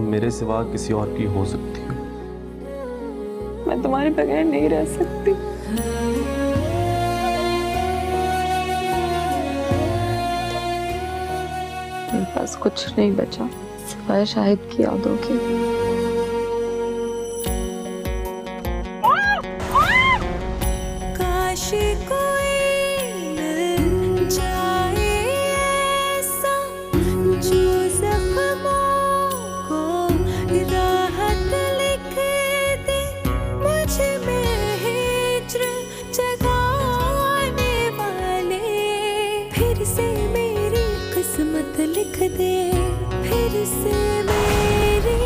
मेरे सिवा किसी और की हो सकती हो। मैं तुम्हारे बगैर नहीं रह सकती। मेरे पास कुछ नहीं बचा सिवाय शाहिद की यादों की। लिख दे फिर से मेरी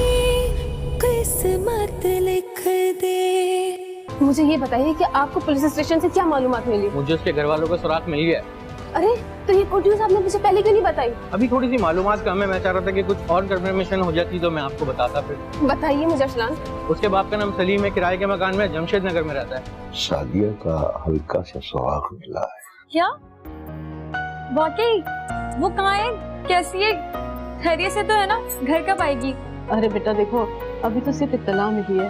किस्मत लिख दे। मुझे ये बताइए कि आपको पुलिस स्टेशन से क्या मालूमात मिली? मुझे उसके घर वालों का सुराग मिल गया। अरे तो ये गुड न्यूज़ आपने मुझे पहले क्यों नहीं बताई? अभी थोड़ी सी मालूमात कम है, मैं चाह रहा था कि कुछ और कंफर्मेशन हो जाती तो मैं आपको बताता। फिर बताइए मुझे अरसलान। उसके बाप का नाम सलीम है, किराए के मकान में जमशेद नगर में रहता है। सादिया का हल्का सा सुराग मिला है। क्या वाकई? वो कहाँ है, कैसी है, खैरियत से तो है ना? घर कब आएगी? अरे बेटा देखो, अभी तो सिर्फ इत्तला मिली है,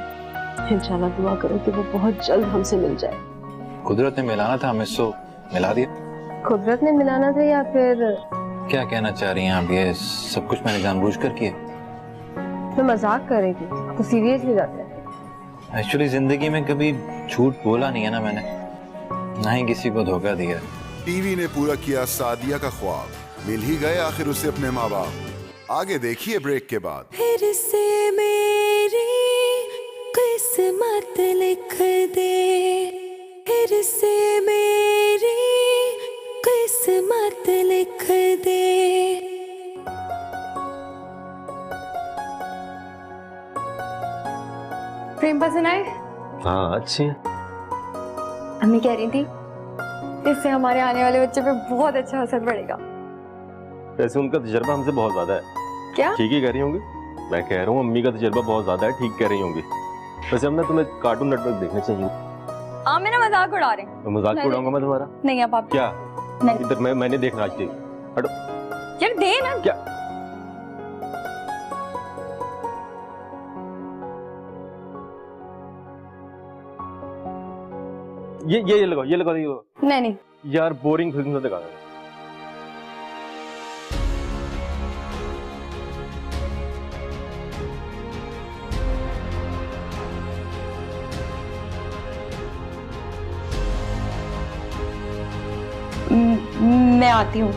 इंशाल्लाह दुआ करो कि वो बहुत जल्द हमसे मिल जाए। कुदरत ने मिलाना था, हमें सो मिला दिया। कुदरत ने मिलाना था या फिर? क्या कहना चाह रही हैं आप? ये सब कुछ मैंने जानबूझकर किया। मैं मजाक कर रही थी, तो सीरियस ले जाते हैं। एक्चुअली जिंदगी में कभी झूठ बोला नहीं है ना मैंने, ना ही किसी को धोखा दिया। टीवी ने पूरा किया सादिया का ख्वाब, मिल ही गए आखिर उसे अपने माँ बाप। आगे देखिए ब्रेक के बाद। फिर से मेरी किस्मत लिख दे, फिर से मेरी किस्मत लिख दे। प्रेम पसंद आए? हाँ अच्छी है। अम्मी कह रही थी इससे हमारे आने वाले बच्चे पे बहुत अच्छा असर पड़ेगा। वैसे उनका तजर्बा हमसे बहुत ज्यादा है। क्या? ठीक ही कह रही होंगी। मैं कह रहा हूँ अम्मी का तजर्बा बहुत ज्यादा है, ठीक कह रही होंगी। वैसे हम ना तुम्हें कार्टून नेटवर्क देखने चाहिए। आप मेरा मजाक उड़ा रहे हैं। तो मजाक उड़ाऊंगा मैं तुम्हारा? नहीं अब आप क्या? नहीं। इधर मैंने देखना आज ठीक। हटो। यार दे ना। क्या? ये लगाओ, ये लगाओ, ये लगाओ। नहीं नहीं यार बोरिंग फिल्म दिखा रहा है। मैं आती हूँ।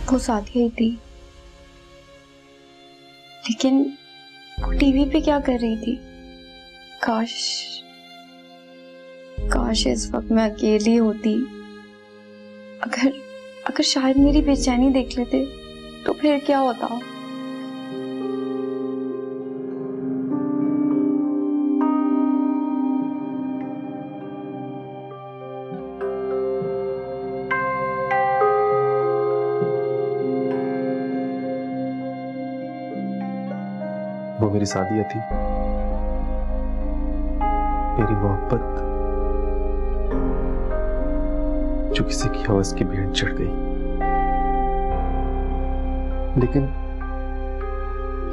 वो सादिया ही थी, लेकिन वो टीवी पे क्या कर रही थी? काश काश इस वक्त मैं अकेली होती। अगर शायद मेरी बेचैनी देख लेते तो फिर क्या होता? वो मेरी सादिया थी, मेरी मोहब्बत जो किसी की हवस की भेंट चढ़ गई।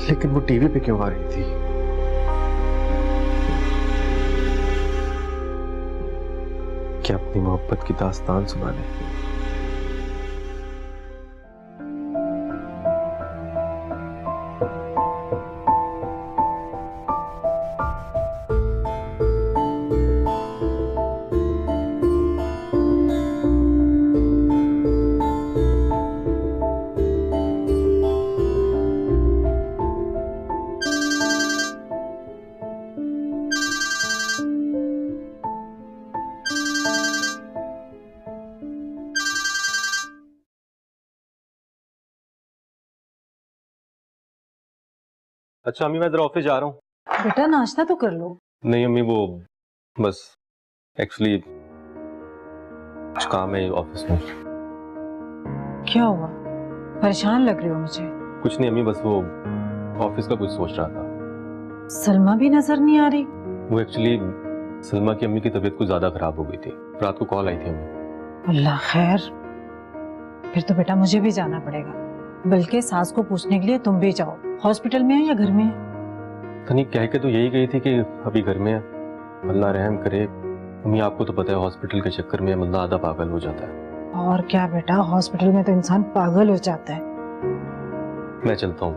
लेकिन वो टीवी पे क्यों आ रही थी? क्या अपनी मोहब्बत की दास्तान सुनाने? अच्छा अम्मी मैं जरा ऑफिस जा रहा हूँ। बेटा नाश्ता तो कर लो। नहीं अम्मी वो बस एक्चुअली कुछ काम है ऑफिस में। क्या हुआ? परेशान लग रही हो मुझे। कुछ नहीं अम्मी, बस वो ऑफिस का कुछ सोच रहा था। सलमा भी नजर नहीं आ रही। वो एक्चुअली सलमा की अम्मी की तबीयत कुछ ज्यादा खराब हो गई थी, रात को कॉल आई थी हमें। अल्लाह खैर, फिर तो बेटा मुझे भी जाना पड़ेगा। बल्कि सास को पूछने के लिए तुम भी जाओ। हॉस्पिटल में है या घर में है? तनी कह के तो यही गई थी कि अभी घर में है, अल्लाह रहम करे। अम्मी आपको तो पता है हॉस्पिटल के चक्कर में बंदा आधा पागल हो जाता है। और क्या बेटा, हॉस्पिटल में तो इंसान पागल हो जाता है। मैं चलता हूँ।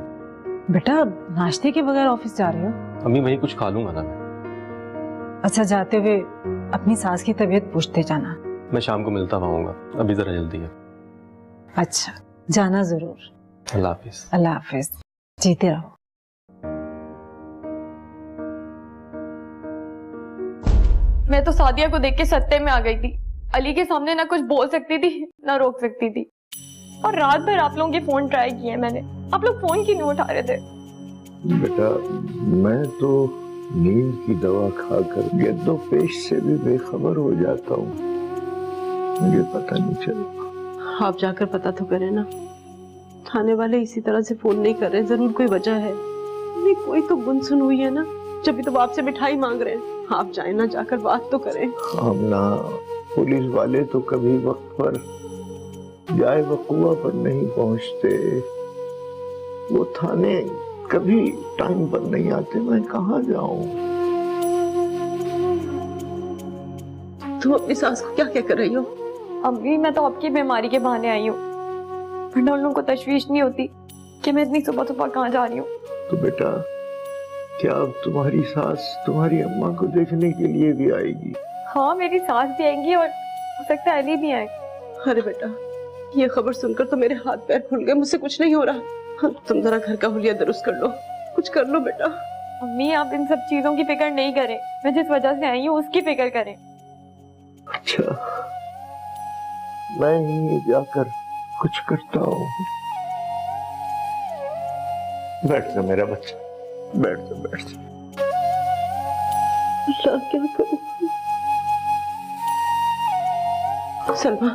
बेटा नाश्ते के बगैर ऑफिस जा रहे हो? अम्मी वहीं कुछ खा लूंगा ना मैं। अच्छा, जाते हुए अपनी सास की तबीयत पूछते जाना। मैं शाम को मिलता आऊंगा, अभी जरा जल्दी है। अच्छा, जाना जरूर। अल्लाह हाफिज। अल्लाह हाफिज, जीते रहो। मैं तो सादिया को देख के सत्ते में आ गई थी। अली के सामने ना कुछ बोल सकती थी ना रोक सकती थी। और रात भर आप लोगों के फोन ट्राई किए मैंने, आप लोग फोन क्यों नहीं उठा रहे थे? बेटा मैं तो नींद की दवा खाकर गेंदों पेश से भी बेखबर हो जाता हूँ, मुझे पता नहीं चलता। आप जाकर पता तो करें ना, थाने वाले इसी तरह से फोन नहीं कर रहे, जरूर कोई वजह है। नहीं कोई तो गुनसुन हुई है ना, जब तो आपसे मिठाई मांग रहे हैं। आप जाए ना, जाकर बात तो करें। आमना, पुलिस वाले तो कभी वक्त पर जाए वकुआ पर नहीं पहुंचते, वो थाने कभी टाइम पर नहीं आते। मैं कहाँ जाऊं? तुम अपनी सास को क्या क्या कर रही हो? अम्मी मैं तो आपकी बीमारी के बहाने आई हूँ, वरना उन लोगों को तशवीश नहीं होती कि मैं इतनी सुबह सुबह कहाँ जा रही हूँ। तो बेटा क्या अब तुम्हारी सास तुम्हारी अम्मा को देखने के लिए भी आएगी? हाँ मेरी सास भी आएंगी और हो सकता है अली भी आए। अरे बेटा, ये खबर सुनकर तो मेरे हाथ पैर खुल गए, मुझसे कुछ नहीं हो रहा। हाँ, तुम जरा घर का हुलिया दुरुस्त कर लो, कुछ कर लो बेटा। अम्मी आप इन सब चीजों की फिक्र नहीं करें, मैं जिस वजह से आई हूँ उसकी फिक्र करें। अच्छा, मैं ही जाकर कुछ करता हूँ। बैठ जा मेरा बच्चा, बैठ जा बैठ जा। क्या करूं? सलमा,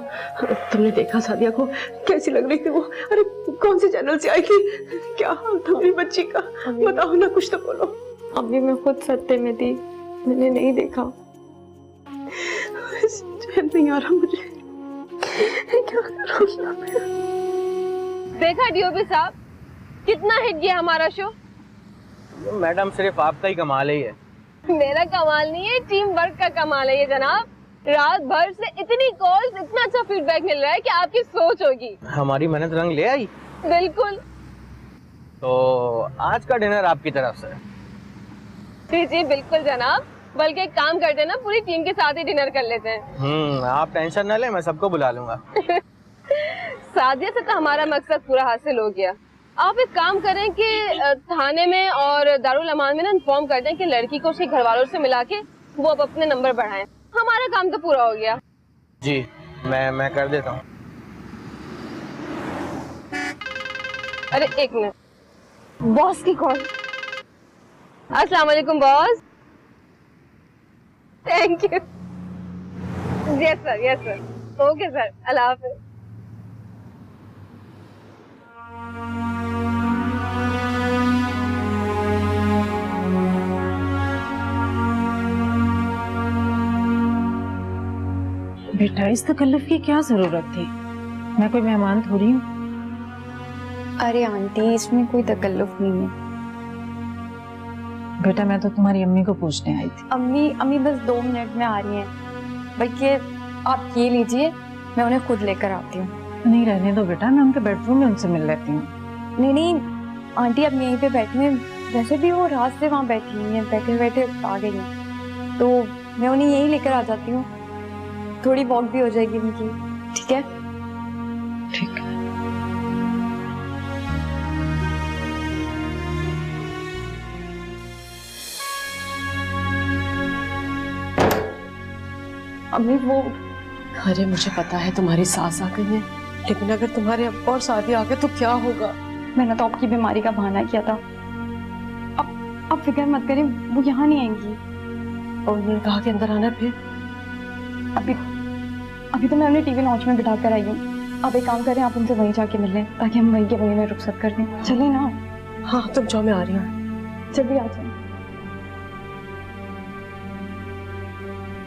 तुमने देखा सादिया को कैसी लग रही थी वो? अरे कौन से चैनल से आई थी? क्या हाल था मेरी बच्ची का? बताओ ना, कुछ तो बोलो। अम्मी मैं खुद सत्ते में थी, मैंने नहीं देखा। चैन नहीं आ रहा मुझे, क्या करूं? देखा डीओपी साहब, कितना हिट गया हमारा शो। मैडम सिर्फ आपका ही कमाल ही है। मेरा कमाल नहीं है, टीम वर्क का कमाल है ये जनाब। रात भर से इतनी कॉल्स, इतना अच्छा फीडबैक मिल रहा है कि आपकी सोच होगी। हमारी मेहनत रंग ले आई। बिल्कुल। तो आज का डिनर आपकी तरफ से। जी जी बिल्कुल जनाब, बल्कि एक काम करते हैं ना, पूरी टीम के साथ ही डिनर कर लेते हैं। आप टेंशन न लें, मैं सबको बुला लूंगा। सादिया से तो हमारा मकसद पूरा हासिल हो गया। आप एक काम करें कि थाने में और दारुल अमान में ना इन्फॉर्म कर दें कि लड़की को उसके घर वालों से मिला के वो अब अपने नंबर बढ़ाएं। हमारा काम तो पूरा हो गया। जी मैं कर देता हूँ। अरे एक मिनट, बॉस की कॉल। अस्सलाम वालेकुम boss. Thank you. Yes sir, okay sir, अल्लाह हाफिज। बेटा इस तकल्लुफ की क्या जरूरत थी? मैं कोई मेहमान थोड़ी हूँ। अरे आंटी, इसमें कोई तकल्लुफ नहीं है। बेटा मैं तो तुम्हारी अम्मी को पूछने आई थी। अम्मी बस 2 मिनट में आ रही हैं, बल्कि आप ये लीजिए, मैं उन्हें खुद लेकर आती हूँ। नहीं रहने दो बेटा, मैं उनके बेडरूम में उनसे मिल लेती हूँ। नहीं आंटी, अब यहीं पे बैठी हैं, वैसे भी वो रात से वहाँ बैठी हुई हैं, बैठे बैठे आ गई हैं, तो मैं उन्हें यहीं लेकर आ जाती हूँ, थोड़ी वॉक भी हो जाएगी उनकी। ठीक है? ठीक है। अम्मी वो, अरे मुझे पता है तुम्हारी सास आ गई है, लेकिन अगर तुम्हारे अब्बा और सादिया आ गए तो क्या होगा? मैंने तो आपकी बीमारी का बहाना किया था। अब फिक्र मत करें, वो यहाँ नहीं आएंगी। और उन्होंने कहा कि अंदर आना। फिर अभी तो मैं उन्हें टीवी लॉन्च में बिठा कर आई हूँ। आप एक काम करें, आप उनसे वहीं जाके मिल लें ताकि हम वहीं के वहीं में रुखसत कर दें। चलिए ना। हाँ तुम जाओ, मैं आ रही हूँ। जल्दी आ जाए।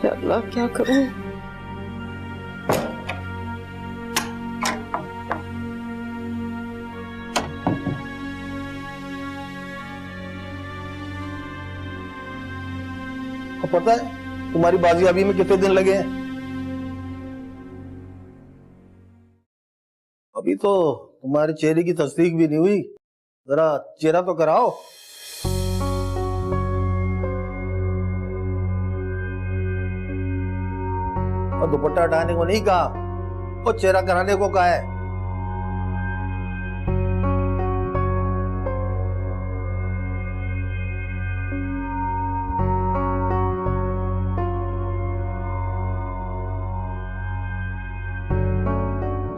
या अल्लाह क्या करूँ। पता है तुम्हारी बाजियाबी में कितने दिन लगे हैं? अभी तो तुम्हारे चेहरे की तस्दीक भी नहीं हुई, जरा चेहरा तो कराओ। और दुपट्टा हटाने को नहीं कहा, और चेहरा कराने को कहा है।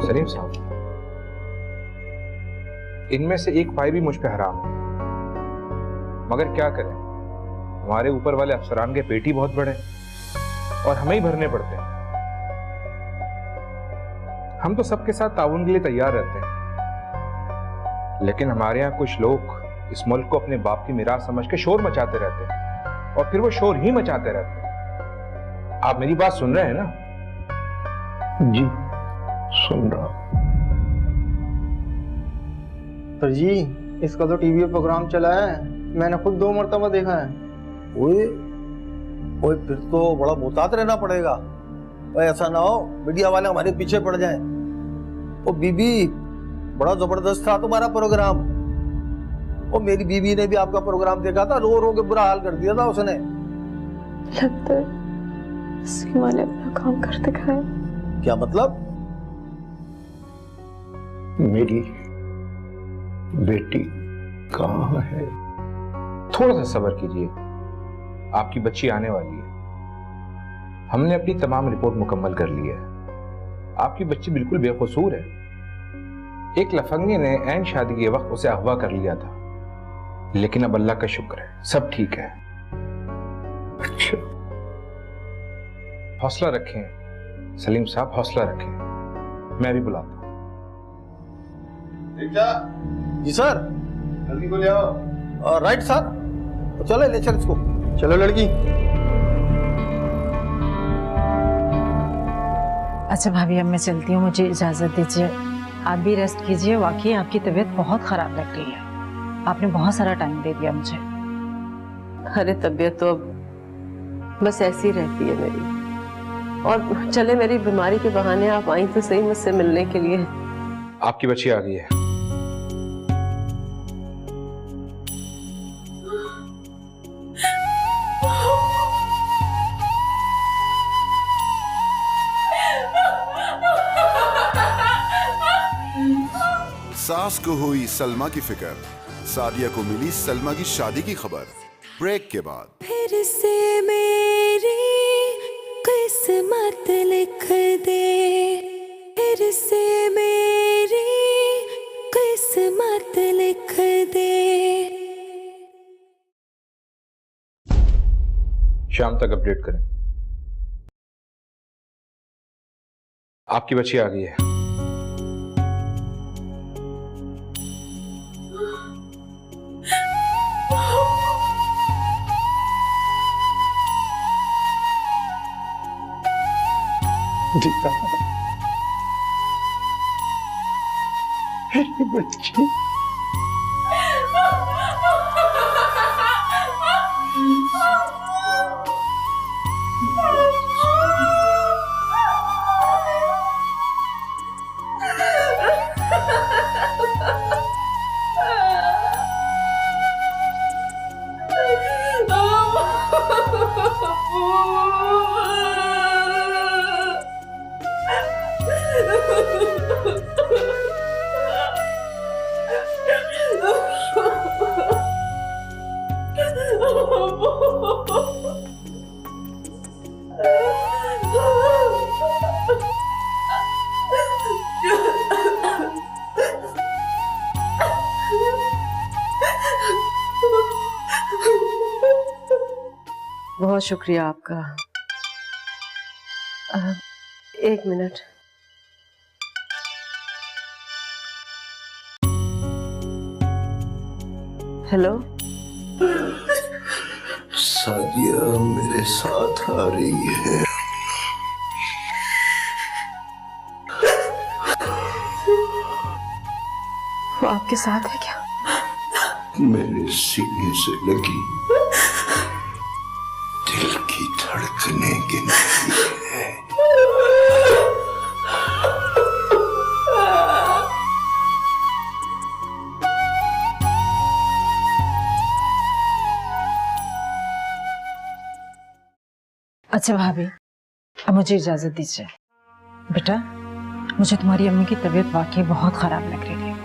सलीम साहब, इनमें से एक पाई भी मुझ पे हराम है, मगर क्या करें, हमारे ऊपर वाले अफसरान के पेट ही बहुत बड़े और हमें ही भरने पड़ते हैं। हम तो सबके साथ ताउन के लिए तैयार रहते हैं, लेकिन हमारे यहाँ कुछ लोग इस मुल्क को अपने बाप की मिरास समझ के शोर मचाते रहते हैं और फिर वो शोर ही मचाते रहते हैं। आप मेरी बात सुन रहे हैं ना? जी सुन रहा। सर जी, इसका तो टीवी पे प्रोग्राम चला है, मैंने खुद 2 मरतबा देखा है। ओए ओए, फिर तो बड़ा मुहतात रहना पड़ेगा। ओए, ऐसा ना हो मीडिया वाले हमारे पीछे पड़ जाएं। ओ बीबी, बड़ा जबरदस्त था तुम्हारा प्रोग्राम। ओ मेरी बीबी ने भी आपका प्रोग्राम देखा था, रो रो के बुरा हाल कर दिया था उसने। लगता है सीमा ने अपना काम कर दिखाया। क्या मतलब? मेरी बेटी कहाँ है? थोड़ा सा सब्र कीजिए, आपकी बच्ची आने वाली है। हमने अपनी तमाम रिपोर्ट मुकम्मल कर ली है। आपकी बच्ची बिल्कुल बेकसूर है। एक लफंगे ने ऐन शादी के वक्त उसे अगवा कर लिया था, लेकिन अब अल्लाह का शुक्र है सब ठीक है। अच्छा, हौसला रखें सलीम साहब, हौसला रखें। मैं भी बुलाता हूँ। जी सर, जल्दी को ले आओ। राइट सर, चलो ले चल इसको। चलो लड़की। अच्छा भाभी, अब मैं चलती हूँ, मुझे इजाजत दीजिए। आप भी रेस्ट कीजिए, वाकई आपकी तबीयत बहुत खराब लग रही है। आपने बहुत सारा टाइम दे दिया मुझे। अरे तबीयत तो अब बस ऐसी रहती है मेरी। और चले, मेरी बीमारी के बहाने आप आई तो सही मुझसे मिलने के लिए। आपकी बच्ची आ गई है। सास को हुई सलमा की फिक्र, सादिया को मिली सलमा की शादी की खबर। ब्रेक के बाद फिर से मेरी किस्मत लिख दे, फिर से मेरी किस्मत लिख दे। शाम तक अपडेट करें। आपकी बच्ची आ गई है। जीता मेरी बच्ची। बहुत शुक्रिया आपका। एक मिनट। हेलो, सादिया मेरे साथ आ रही है। वो आपके साथ है क्या? मेरे सीने से लगी दिल की धड़कने गिन रही है। अच्छा भाभी, अब मुझे इजाजत दीजिए। बेटा, मुझे तुम्हारी अम्मी की तबीयत वाकई बहुत खराब लग रही है,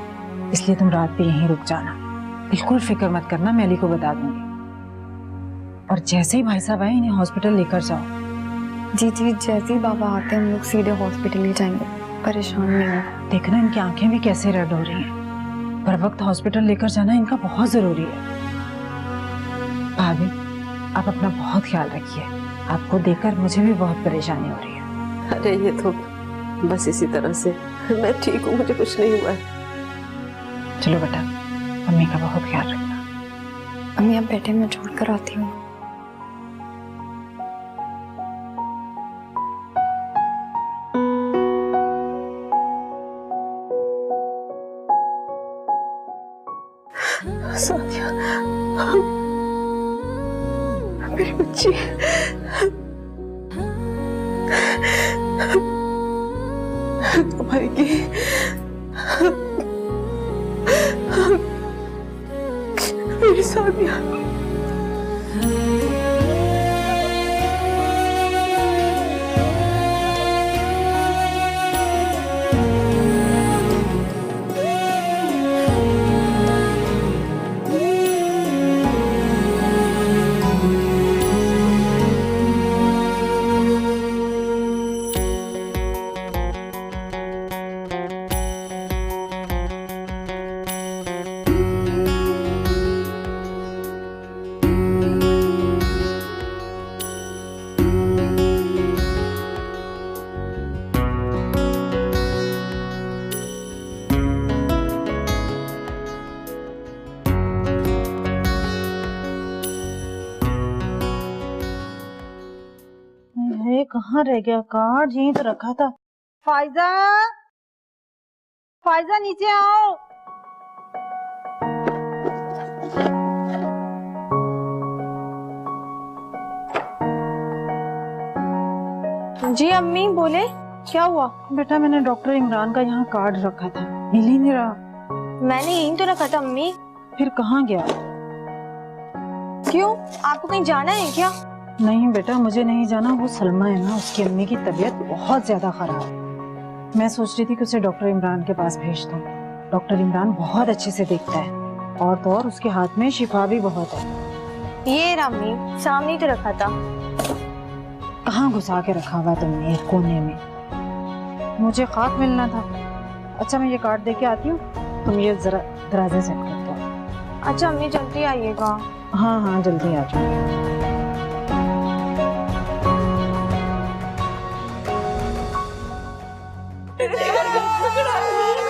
इसलिए तुम रात पे यहीं रुक जाना। बिल्कुल फिक्र मत करना, मैं अली को बता दूंगी। और जैसे ही भाई साहब आए इन्हें हॉस्पिटल लेकर जाओ। जी जी, जैसे ही बाबा आते हैं हम लोग सीधे हॉस्पिटल ही जाएंगे, परेशान नहीं हो। देखना इनकी आंखें भी कैसे रेड हो रही हैं। पर वक्त हॉस्पिटल लेकर जाना इनका बहुत जरूरी है। भाभी, आप अपना बहुत ख्याल रखिए। आपको देखकर मुझे भी बहुत परेशानी हो रही है। अरे ये तो बस इसी तरह से, मैं ठीक हूँ, मुझे कुछ नहीं हुआ है। चलो बेटा, अम्मी का बहुत ख्याल रखना। अम्मी आप बैठे, मैं छोड़ कर आती हूँ। सादिया, मेरी बच्ची, तुम्हारी मेरी सादिया। कहाँ रह गया कार्ड? यहीं तो रखा था। फायजा, फायजा नीचे आओ। जी अम्मी बोले, क्या हुआ? बेटा, मैंने डॉक्टर इमरान का यहाँ कार्ड रखा था, मिल ही नहीं रहा। मैंने यहीं तो रखा था अम्मी। फिर कहाँ गया? क्यों, आपको कहीं जाना है क्या? नहीं बेटा, मुझे नहीं जाना। वो सलमा है ना, उसकी अम्मी की तबीयत बहुत ज्यादा खराब है। मैं सोच रही थी कि उसे डॉक्टर इमरान के पास भेज दूं। डॉक्टर इमरान बहुत अच्छे से देखता है, और तो और उसके हाथ में शिफा भी बहुत है। ये अम्मी सामने तो रखा था। कहाँ घुसा के रखा हुआ तुमने एक कोने में? मुझे खाक मिलना था। अच्छा, मैं ये कार्ड दे के आती हूँ, तुम ये जरा दरवाजे सेट कर दो। अच्छा अम्मी, जल्दी आइएगा। हाँ हाँ, जल्दी आ जाऊंगी।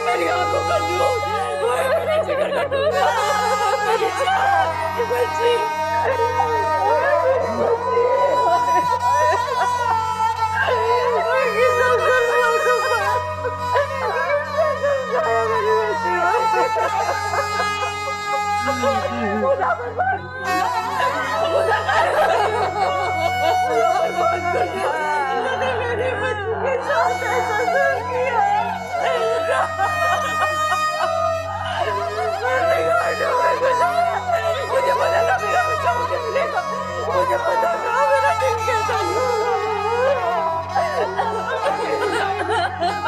मेरी आंखों का मुझे पता था मेरा बच्चा मुझे मिलेगा, मुझे पता था मेरा दिल कैसा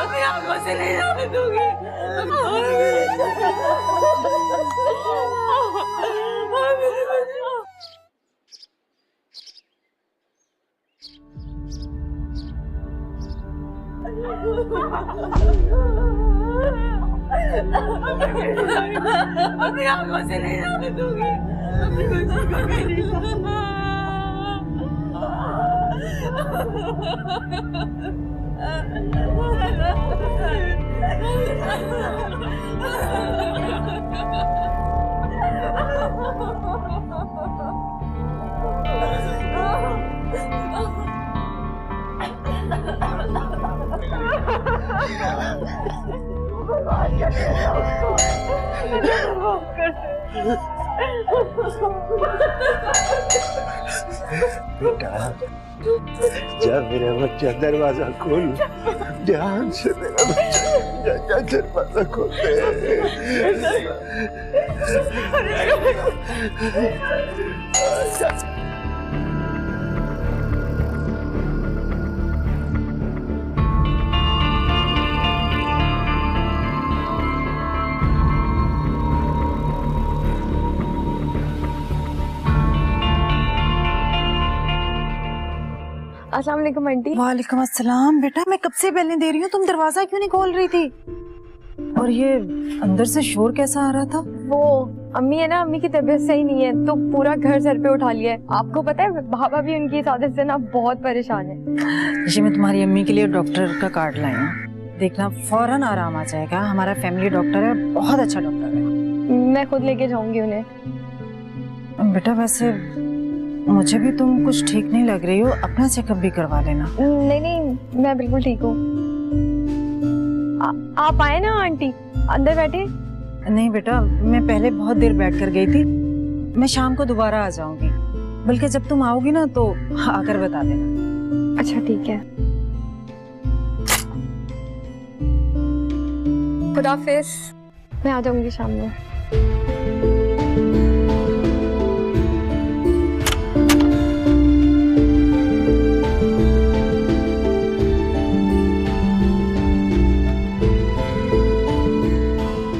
अपनी आंखों से नहीं जाने दूंगी। अपनी आंखों से नहीं जाने दूंगी, अपनी बच्ची को कहीं नहीं बेटा जा मेरा बच्चा, दरवाजा खोल, ध्यान से मेरा बच्चा, जा दरवाजा खोल दे। अस्सलाम वालेकुम आंटी। वालेकुम अस्सलाम। बेटा मैं कब से बेलें दे रही हूँ, तुम दरवाजा क्यों नहीं खोल रही थी? और ये अंदर से शोर कैसा आ रहा था? वो अम्मी है ना, अम्मी की तबीयत सही नहीं है तो पूरा घर सर पे उठा लिया है। आपको पता है बाबा भी उनकी इस आदत से ना बहुत परेशान है। जी मैं तुम्हारी अम्मी के लिए डॉक्टर का कार्ड लाई हूँ, देखना फौरन आराम आ जाएगा। हमारा फैमिली डॉक्टर है, बहुत अच्छा डॉक्टर है। मैं खुद लेके जाऊंगी उन्हें। बेटा वैसे मुझे भी तुम कुछ ठीक नहीं लग रही हो, अपना चेकअप भी करवा लेना। नहीं नहीं मैं बिल्कुल ठीक हूँ। आप आए ना आंटी, अंदर बैठे। नहीं बेटा मैं पहले बहुत देर बैठ कर गई थी, मैं शाम को दोबारा आ जाऊंगी, बल्कि जब तुम आओगी ना तो आकर बता देना। अच्छा ठीक है, खुदाफिज। मैं आ जाऊंगी शाम में।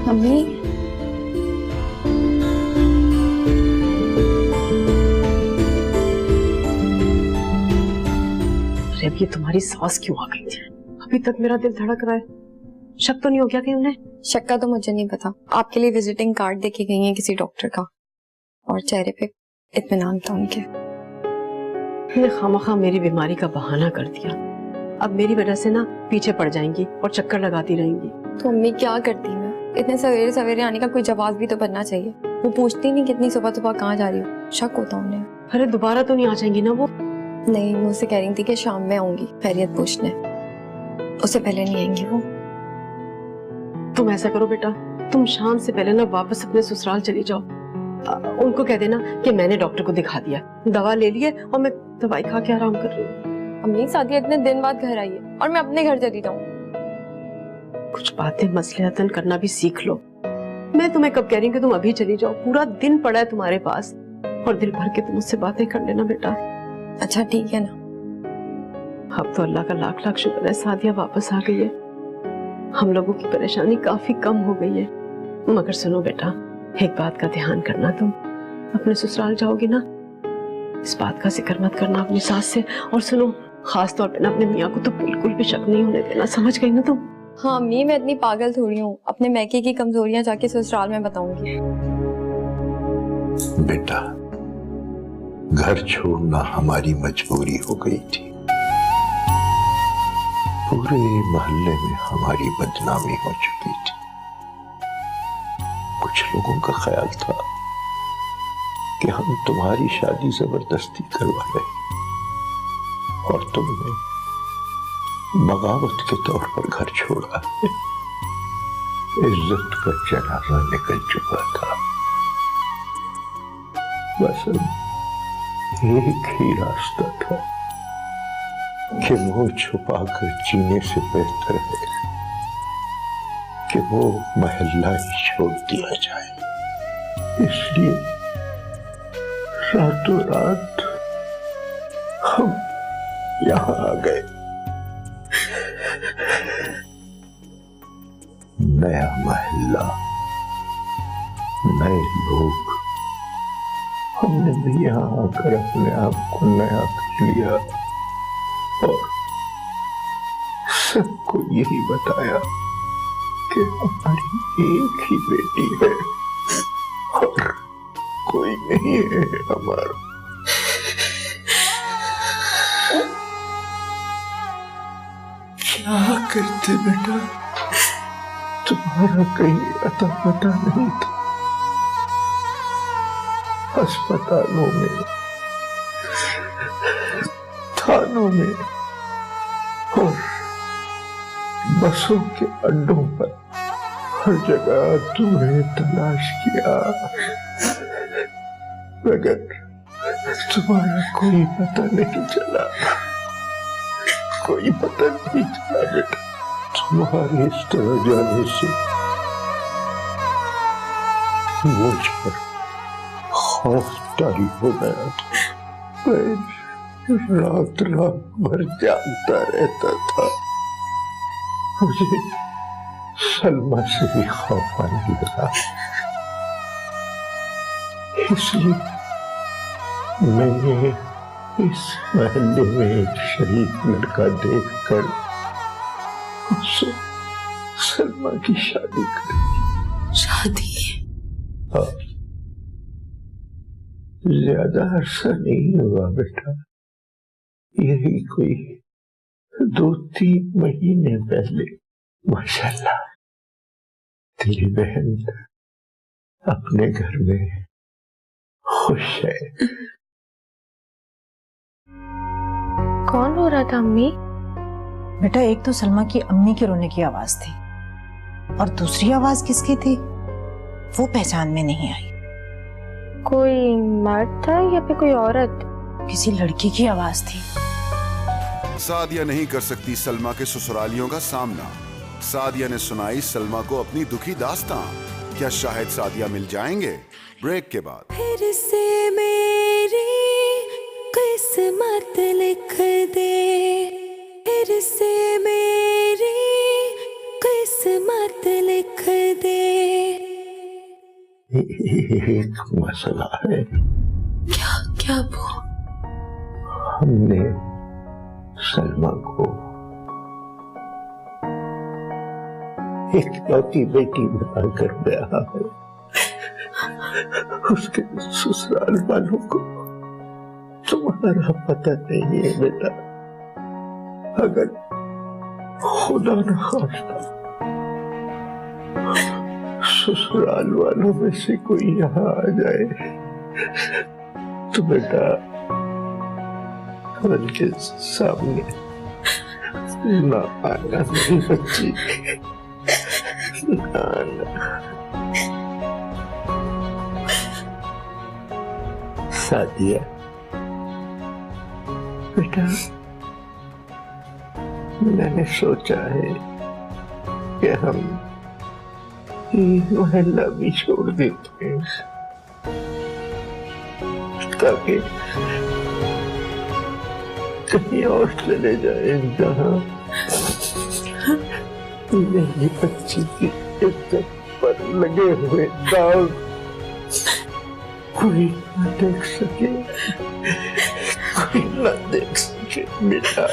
मम्मी अरे अब ये तुम्हारी सास क्यों आ गई थी? अभी तक मेरा दिल धड़क रहा है। शक तो नहीं हो गया कि उन्हें? शक का तो मुझे नहीं पता। आपके लिए विजिटिंग कार्ड देके गई है किसी डॉक्टर का, और चेहरे पे इत्मीनान था उनके। ये खामखा मेरी बीमारी का बहाना कर दिया। अब मेरी वजह से ना पीछे पड़ जाएंगी और चक्कर लगाती रहेंगी। तो अम्मी क्या करती मैं? इतने सवेरे सवेरे आने का कोई जवाब भी तो बनना चाहिए। वो पूछती नहीं कितनी सुबह सुबह कहाँ जा रही हो, शक होता उन्हें। अरे दोबारा तो नहीं आ जाएंगी ना वो? नहीं, मुझसे कह रही थी कि शाम में आऊंगी खैरियत पूछने, उससे पहले नहीं आएंगी वो। तुम ऐसा करो बेटा, तुम शाम से पहले ना वापस अपने ससुराल चली जाओ। उनको कह देना कि मैंने डॉक्टर को दिखा दिया, दवा ले ली है और मैं दवाई खा के आराम कर रही हूँ। अम्मी सादिया इतने दिन बाद घर आई है और मैं अपने घर चली जाऊँ। कुछ बातें मसलहतन करना भी सीख लो। मैं तुम्हें कब कह रही हूँ कि तुम अभी चली जाओ? पूरा दिन पड़ा है तुम्हारे पास और दिल भर के तुम मुझसे बातें कर लेना बेटा। अच्छा ठीक है ना। अब तो अल्लाह का लाख लाख शुक्र है सादिया वापस आ गई है, हम लोगों की परेशानी काफी कम हो गई है। मगर सुनो बेटा, एक बात का ध्यान करना, तुम अपने ससुराल जाओगी ना, इस बात का जिक्र मत करना अपनी सास से। और सुनो, खास तौर पे ना अपने मियाँ को तो बिल्कुल भी शक नहीं होने देना, समझ गई ना तुम? हाँ अम्मी, मैं इतनी पागल थोड़ी हूँ, अपने मैके की कमजोरियां जाके ससुराल में बताऊंगी। बेटा घर छोड़ना हमारी मजबूरी हो गई थी, पूरे मोहल्ले में हमारी बदनामी हो चुकी थी। कुछ लोगों का ख्याल था कि हम तुम्हारी शादी जबरदस्ती करवा रहे और तुमने बगावत के तौर पर घर छोड़ा है। इज्जत का जनाजा निकल चुका था, बस एक ही रास्ता था कि मुंह छुपाकर जीने से बेहतर है कि वो महल्ला ही छोड़ दिया जाए। इसलिए रातों रात हम यहाँ आ गए। नया महल्ला, नए लोग, हमने भी यहाँ आकर अपने आप को नया कर लिया और सबको यही बताया कि हमारी एक ही बेटी है और कोई नहीं है हमारा। करते बेटा, तुम्हारा कहीं अता पता नहीं था। अस्पतालों में, थानों में और बसों के अड्डों पर हर जगह तुम्हें तलाश किया, मगर तुम्हारा कोई पता नहीं चला, कोई पता नहीं चला बेटा। तुम्हारे इस तरह जाने से मुझ पर खौफ तारी हो गया था। मैं रात भर जागता रहता था। मुझे सलमा से भी खौफ आने लगा, इसलिए मैंने इस महल्ले में एक शरीफ लड़का देखकर उससे सलमा की शादी कर। शादी? हाँ, ज्यादा अरसा नहीं हुआ बेटा, यही कोई 2-3 महीने पहले। माशाल्लाह तेरी बहन अपने घर में खुश है। कौन रो रहा था अम्मी? बेटा एक तो सलमा की अम्मी के रोने की आवाज थी और दूसरी आवाज किसकी थी वो पहचान में नहीं आई। कोई मर्द था या फिर कोई औरत? किसी लड़की की आवाज थी। सादिया नहीं कर सकती सलमा के ससुरालियों का सामना। सादिया ने सुनाई सलमा को अपनी दुखी दास्तां। क्या शायद सादिया मिल जाएंगे? ब्रेक के बाद। फिर से मेरी किस्मत लिख दे, फिर से मेरी किस्मत लिख दे। एक मसला है। क्या क्या वो? हमने सलमा को इकलौती बेटी बनाकर ब्याह है। उसके ससुराल वालों को तुम्हारा पता नहीं है बेटा। अगर खुदा न खास्ता ससुराल वालों में से कोई यहाँ आ जाए तो बेटा उनके सामने ना आना मेरी बच्ची, ना आना। सादिया बेटा, मैंने सोचा है कि हम ये महल्ला भी छोड़ देते हैं ताकि कहीं और चले जाए जहाँ मेरी बच्ची की इज्जत पर लगे हुए दाग कोई न देख सके, कोई न देख सके बेटा।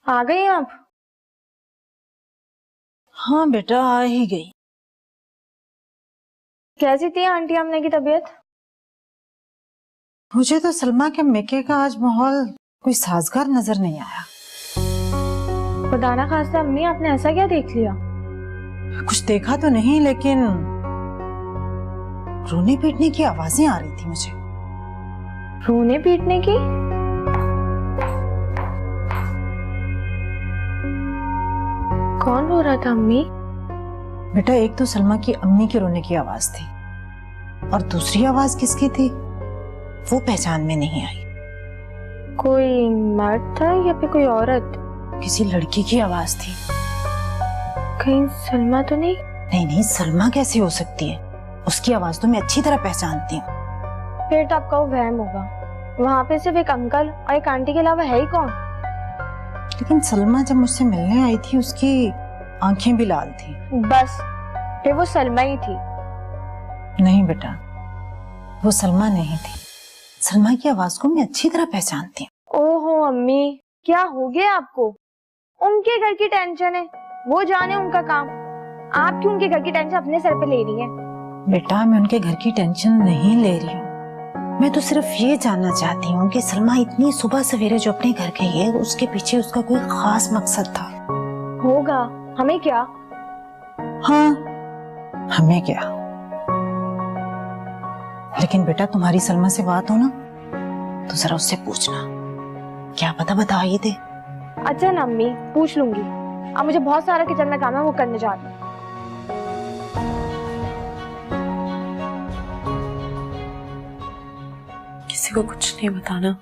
आ गई आप? हाँ बेटा आ ही गई। कैसी थी आंटी अम्मी की तबीयत? मुझे तो सलमा के मेके का आज माहौल कोई साजगार नजर नहीं आया। खुदा ना खास्ता अम्मी आपने ऐसा क्या देख लिया? कुछ देखा तो नहीं, लेकिन रोने पीटने की आवाजें आ रही थी मुझे। रोने पीटने की? कौन रो रहा था अम्मी? बेटा एक तो सलमा की अम्मी के रोने की आवाज थी और दूसरी आवाज किसकी थी वो पहचान में नहीं आई। कोई मर्द था या फिर कोई औरत? किसी लड़की की आवाज थी। कहीं सलमा तो नहीं? नहीं नहीं, सलमा कैसे हो सकती है, उसकी आवाज तो मैं अच्छी तरह पहचानती हूँ। फिर तो आपका वो वहम होगा। वहाँ पे सिर्फ एक अंकल और एक आंटी के अलावा है ही कौन? लेकिन सलमा जब मुझसे मिलने आई थी उसकी आंखें भी लाल थी। बस फिर वो सलमा ही थी। नहीं बेटा, वो सलमा नहीं थी। सलमा की आवाज को मैं अच्छी तरह पहचानती हूँ। ओहो अम्मी, क्या हो गया आपको? उनके घर की टेंशन है, वो जाने उनका काम। आप क्यों उनके घर की टेंशन अपने सर पे ले रही हैं? बेटा मैं उनके घर की टेंशन नहीं ले रही हूँ, मैं तो सिर्फ ये जानना चाहती हूँ कि सलमा इतनी सुबह सवेरे जो अपने घर गई है उसके पीछे उसका कोई खास मकसद था। होगा, हमें क्या? हाँ हमें क्या, लेकिन बेटा तुम्हारी सलमा से बात हो ना तो जरा उससे पूछना, क्या पता बता ही दे। अच्छा ना अम्मी, पूछ लूंगी। अब मुझे बहुत सारा किचन में काम है, वो करने जा रही हूँ। किसी को कुछ नहीं बताना।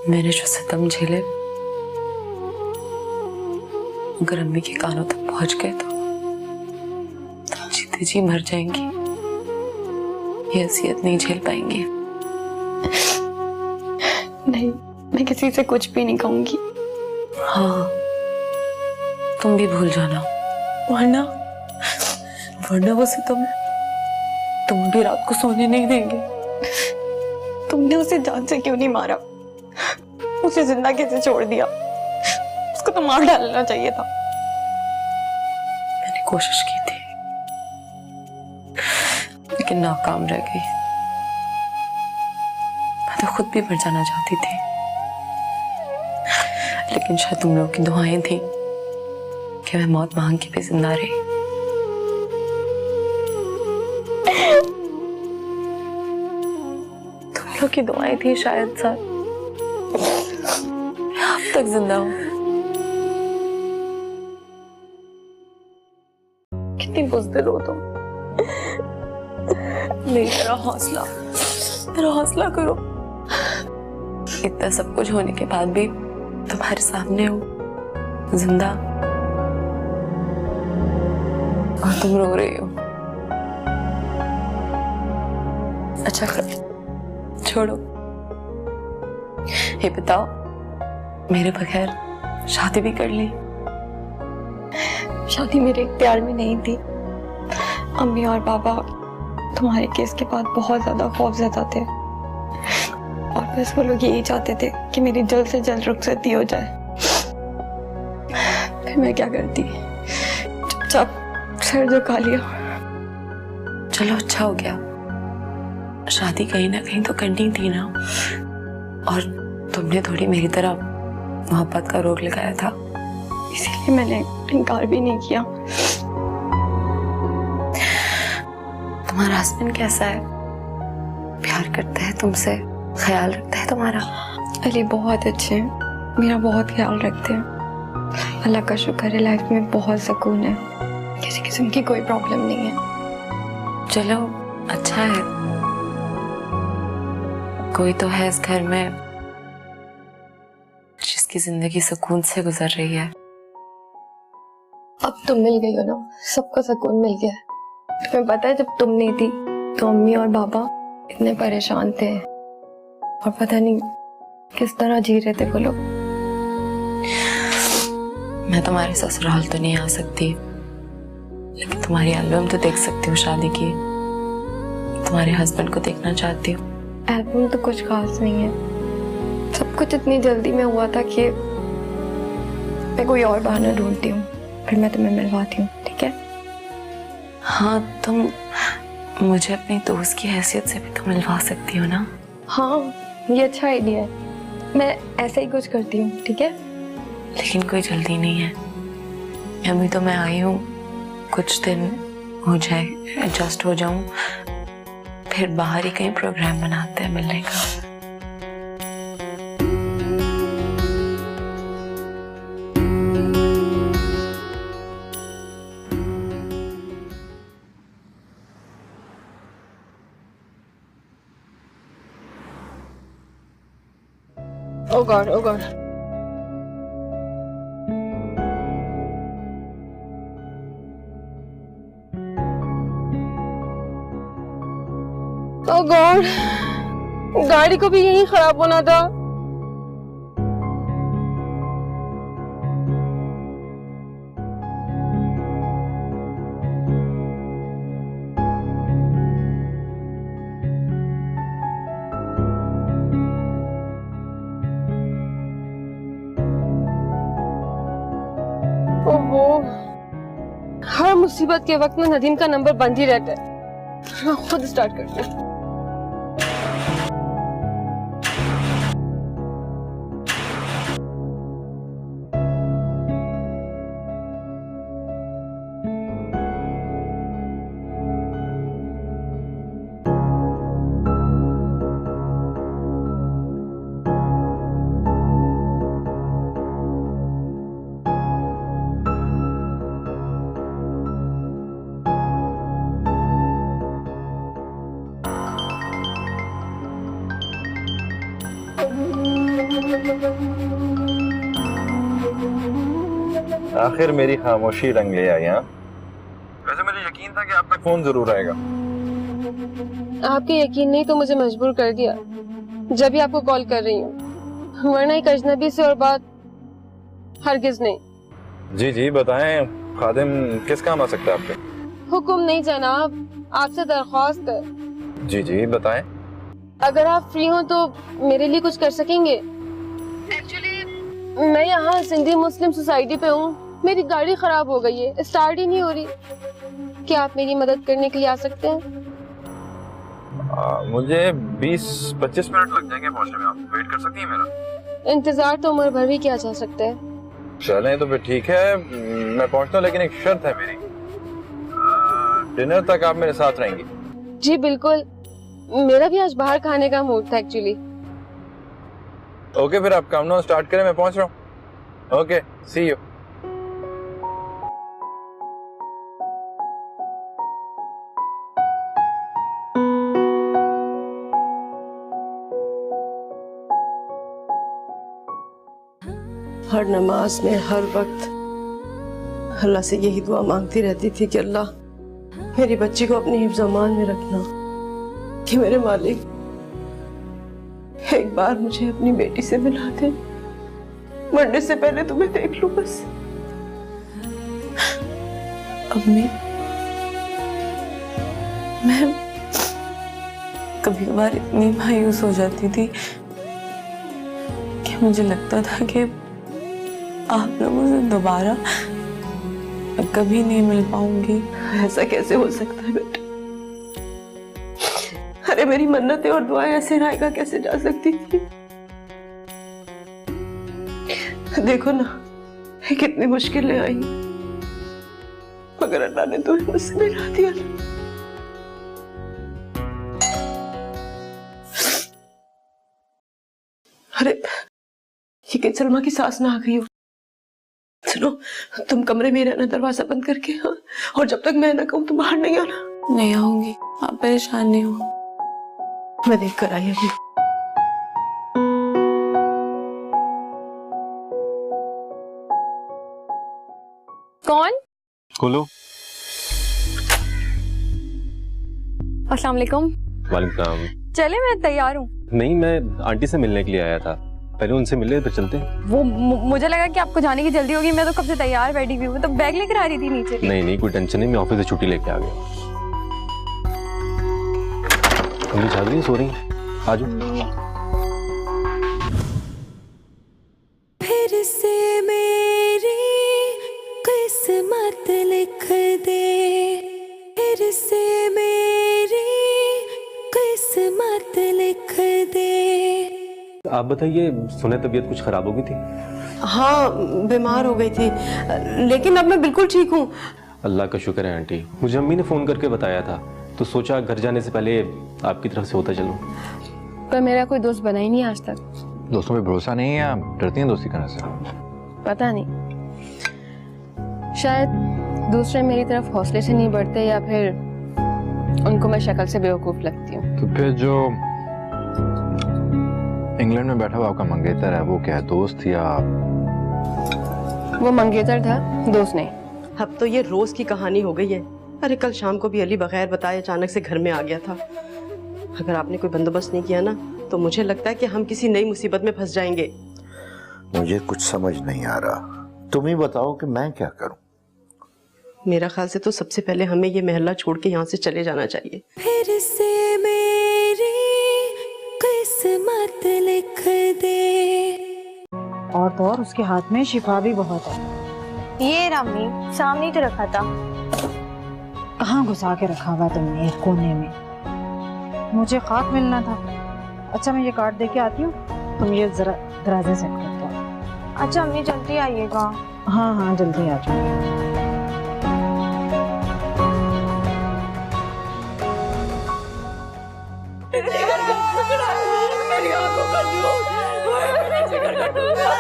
मैंने जो सितम झेले अगर अम्मी के कानों तक पहुंच गए तो जीते जी मर जाएंगी, ये असियत नहीं झेल पाएंगी। नहीं, मैं किसी से कुछ भी नहीं कहूंगी। हाँ तुम भी भूल जाना, वरना वो सितम तुम भी रात को सोने नहीं देंगे। तुमने उसे जान से क्यों नहीं मारा? उसे जिंदा कैसे छोड़ दिया? उसको तो मार डालना चाहिए था। मैंने कोशिश की थी लेकिन नाकाम रह गई। मैं तो खुद भी मर जाना चाहती थी, लेकिन शायद तुम लोगों की दुआएं थी कि मैं मौत मांग के भी जिंदा रही। तुम लोग की दुआएं थी शायद सर, अब तक जिंदा हूं। कितनी बुज़दिल हो तुम। मेरा हौसला करो। इतना सब कुछ होने के बाद भी तुम्हारे सामने हूँ जिंदा, और तुम रो रही हो। अच्छा छोड़ो, ये बताओ मेरे बगैर शादी भी कर ली? शादी मेरे इख्तियार में नहीं थी। अम्मी और पापा तुम्हारे केस के बाद बहुत ज्यादा खौफज़दा थे और बस वो लोग यही चाहते थे कि मेरी जल्द से जल्द रुखसती हो जाए। फिर मैं क्या करती, चुपचाप सर झुका लिया। चलो अच्छा हो गया, शादी कहीं ना कहीं तो करनी थी ना, और तुमने थोड़ी मेरी तरह मोहब्बत का रोक लगाया था, इसीलिए मैंने इनकार भी नहीं किया। तुम्हारा हस्बैंड कैसा है? प्यार करता है तुमसे, ख्याल रखता है तुम्हारा? अली बहुत अच्छे हैं, मेरा बहुत ख्याल रखते हैं। अल्लाह का शुक्र है, लाइफ में बहुत सुकून है, किसी किस्म की कोई प्रॉब्लम नहीं है। चलो अच्छा है, कोई तो है इस घर में जिसकी जिंदगी सुकून से गुजर रही है। अब तुम मिल गई हो ना, सबको सुकून मिल गया है। तुम्हें पता है जब तुम नहीं थी तो अम्मी और पापा इतने परेशान थे और पता नहीं किस तरह जी रहे थे वो लोग। मैं तुम्हारे ससुराल तो नहीं आ सकती, लेकिन तुम्हारी एल्बम तो देख सकती हूँ शादी की। तुम्हारे हस्बैंड को देखना चाहती हूँ। एल्बम तो कुछ खास नहीं है, सब कुछ इतनी जल्दी में हुआ था कि मैं कोई और बहाना ढूंढती हूँ, फिर मैं तुम्हें मिलवाती हूँ, ठीक है? हाँ तुम मुझे अपनी दोस्त की हैसियत से भी तो मिलवा सकती हो ना? हाँ ये अच्छा आइडिया है, मैं ऐसा ही कुछ करती हूँ, ठीक है? लेकिन कोई जल्दी नहीं है, अभी तो मैं आई हूँ, कुछ दिन हो जाए, एडजस्ट हो जाऊं, फिर बाहर ही कहीं प्रोग्राम बनाते हैं मिलने का। Oh God, oh God. Oh God, गाड़ी को भी यही खराब होना था। ओहो, हर मुसीबत के वक्त में नदीम का नंबर बंद ही रहता है। मैं खुद स्टार्ट करती हूँ। आखिर मेरी खामोशी रंग ले आई। हाँ, वैसे मुझे यकीन था कि आपका फोन जरूर आएगा। आपके यकीन नहीं तो मुझे मजबूर कर दिया जब भी आपको कॉल कर रही हूँ, वरना एक अजनबी से और बात हरगिज नहीं। जी जी बताएं, खादिम किस काम आ सकता है आपके? हुक्म नहीं जनाब, आपसे दरख्वास्त है। जी जी बताएं। अगर आप फ्री हो तो मेरे लिए कुछ कर सकेंगे? एक्चुअली मैं यहाँ सिंधी मुस्लिम सोसाइटी पे हूँ, मेरी गाड़ी खराब हो गई है, स्टार्ट ही नहीं हो रही। क्या आप मेरी मदद करने के लिए आ सकते हैं? मुझे 20-25 मिनट लग जाएंगे पहुंचने में। आप वेट कर सकती हैं मेरा? इंतजार तो उम्र भर भी किया जा सकता है। चलें तो फिर ठीक है, मैं पहुंचता हूँ, लेकिन एक शर्त है मेरी। डिनर तक आप मेरे साथ रहेंगी? जी बिल्कुल, मेरा भी आज बाहर खाने का मूड था एक्चुअली। ओके, फिर आप काउंटडाउन स्टार्ट करें, मैं पहुंच रहा हूँ। Okay, C you. हर नमाज में हर वक्त अल्लाह से यही दुआ मांगती रहती थी कि अल्लाह मेरी बच्ची को अपनी हिफ्ज़-ओ-अमान में रखना, कि मेरे मालिक एक बार मुझे अपनी बेटी से मिला दे, मरने से पहले तुम्हें देख लूं बस। अम्मी, मैं कभी कभार इतनी मायूस हो जाती थी कि मुझे लगता था कि आप लोगों से दोबारा कभी नहीं मिल पाऊंगी। ऐसा कैसे हो सकता है बेटा? अरे मेरी मन्नतें और दुआएं ऐसे रायगा कैसे जा सकती थी? देखो ना, कितनी मुश्किलें आई, मगर अल्लाह ने तुम्हें मुझसे मिला दिया। अरे ये कि सलमा की सास ना आ गई हो। सुनो, तुम कमरे में रहना, दरवाजा बंद करके। हाँ, और जब तक मैं ना कहूँ तुम बाहर नहीं आना। नहीं आऊंगी, आप परेशान नहीं हो। मैं देख कर आई अभी। कौन? खोलो। अस्सलाम वालेकुम। वालेकुम सलाम। चले, मैं तैयार हूँ। नहीं, मैं आंटी से मिलने के लिए आया था, पहले उनसे मिले फिर चलते। वो मुझे लगा कि आपको जाने की जल्दी होगी, मैं तो कब से तैयार बैठी हुई हूँ, तो बैग लेकर आ रही थी नीचे। नहीं कोई टेंशन नहीं, मैं ऑफिस से छुट्टी लेके आ गया। अम्मी जाग रही, सो रही? आ जाओ। फिर से मेरी किस्मत लिख दे, फिर से मेरी किस्मत लिख दे। आप बताइए, सुने तबीयत कुछ खराब हो गई थी? हाँ, बीमार हो गई थी, लेकिन अब मैं बिल्कुल ठीक हूँ। अल्लाह का शुक्र है आंटी, मुझे अम्मी ने फोन करके बताया था, तो सोचा घर जाने से पहले आपकी तरफ से होता चलूं। पर मेरा कोई दोस्त बना ही नहीं आज तक। दोस्तों पे भरोसा नहीं है या डरती हैं दोस्ती करने से? पता नहीं, शायद दूसरे मेरी तरफ हौसले से नहीं बढ़ते, या फिर उनको मैं शक्ल से बेवकूफ लगती हूँ। तो फिर जो इंग्लैंड में बैठा हुआ आपका मंगेतर है, वो क्या है, दोस्त या? वो मंगेतर था, दोस्त नहीं। अब तो ये रोज की कहानी हो गई है। अरे कल शाम को भी अली बगैर बताए अचानक से घर में आ गया था। अगर आपने कोई बंदोबस्त नहीं किया ना, तो मुझे लगता है कि हम किसी नई मुसीबत में फंस जाएंगे। मुझे कुछ समझ नहीं आ रहा, तुम ही बताओ कि मैं क्या करूं। मेरा ख्याल से तो सबसे पहले हमें ये महल्ला छोड़ के यहाँ से चले जाना चाहिए। फिर से मेरी किस्मत लिख दे। और तो और उसके हाथ में शिफा भी बहुत है। ये रामी सामने ही तो रखा था। कहाँ घुसा के रखा हुआ है तुमने एक कोने में? मुझे खाक मिलना था। अच्छा मैं ये कार्ड दे के आती हूँ, तुम ये जरा दरवाजे सेट कर दो। अच्छा अम्मी जल्दी आइएगा। हाँ हाँ जल्दी आ जाऊंगी। मेरी आंखों का दूर, मेरी जिगर का टुकड़ा,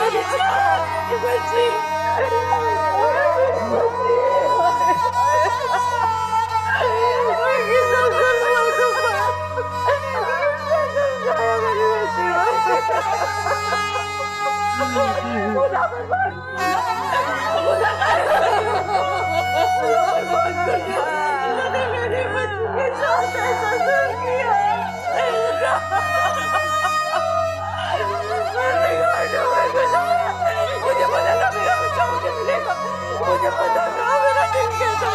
मेरी जान की बच्ची, मुझे पता था मेरा बच्चा मुझे मिलेगा, मुझे पता था मेरा दिल कैसा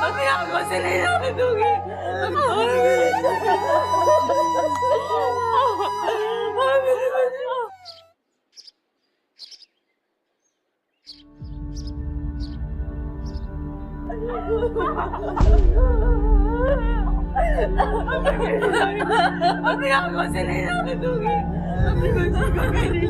अपनी आंखों से नहीं जाने दूंगी। अपनी आंखों से नहीं जाने दूंगी अपनी बच्ची को मेरी।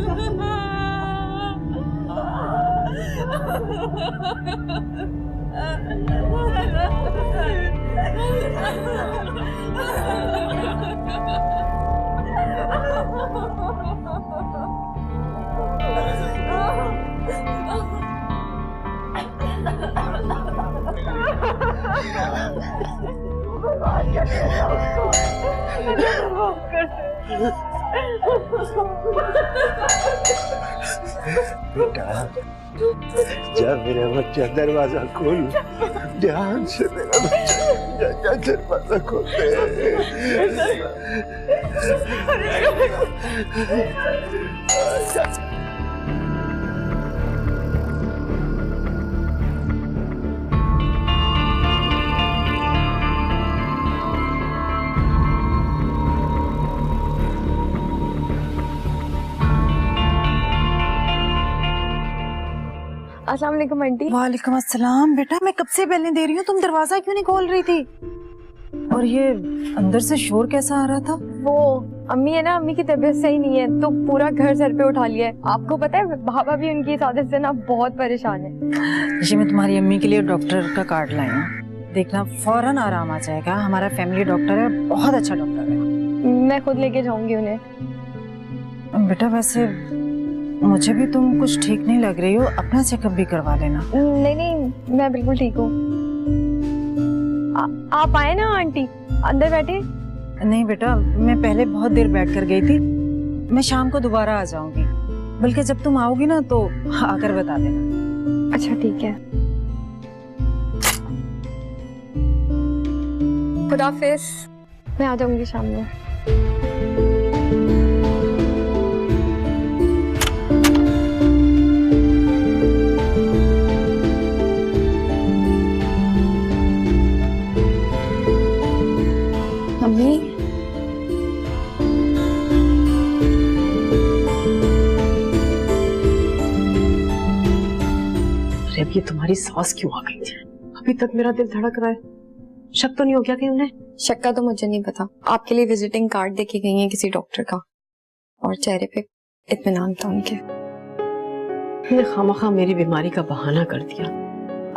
बेटा जा मेरा बच्चा, दरवाजा खोल, ध्यान से मेरा बच्चा, जा दरवाजा खोल दे। अस्सलाम वालेकुम आंटी। वालेकुम अस्सलाम। बेटा मैं कब से बेलें दे रही हूँ, तुम दरवाजा क्यों नहीं खोल रही थी? और ये अंदर से शोर कैसा आ रहा था? वो अम्मी है ना, अम्मी की तबीयत सही नहीं है तो पूरा घर सर पे उठा लिया है। आपको पता है बाबा भी उनकी इस आदत से ना बहुत परेशान है। जी मैं तुम्हारी अम्मी के लिए डॉक्टर का कार्ड लाई हूँ, देखना फौरन आराम आ जाएगा। हमारा फैमिली डॉक्टर है, बहुत अच्छा डॉक्टर है। मैं खुद लेके जाऊंगी उन्हें। बेटा वैसे मुझे भी तुम कुछ ठीक नहीं लग रही हो, अपना चेकअप भी करवा लेना। नहीं नहीं मैं बिल्कुल ठीक हूँ। आप आए ना आंटी, अंदर बैठे। नहीं बेटा मैं पहले बहुत देर बैठ कर गई थी, मैं शाम को दोबारा आ जाऊंगी, बल्कि जब तुम आओगी ना तो आकर बता देना। अच्छा ठीक है, खुदाफिज। मैं आ जाऊंगी शाम में। मम्मी अरे अब ये तुम्हारी सास क्यों आ गई थी? अभी तक मेरा दिल धड़क रहा है। शक तो नहीं हो गया कि उन्हें? शक का तो मुझे नहीं पता। आपके लिए विजिटिंग कार्ड देके गई है किसी डॉक्टर का, और चेहरे पे इत्मीनान था उनके। मैंने खामखा मेरी बीमारी का बहाना कर दिया।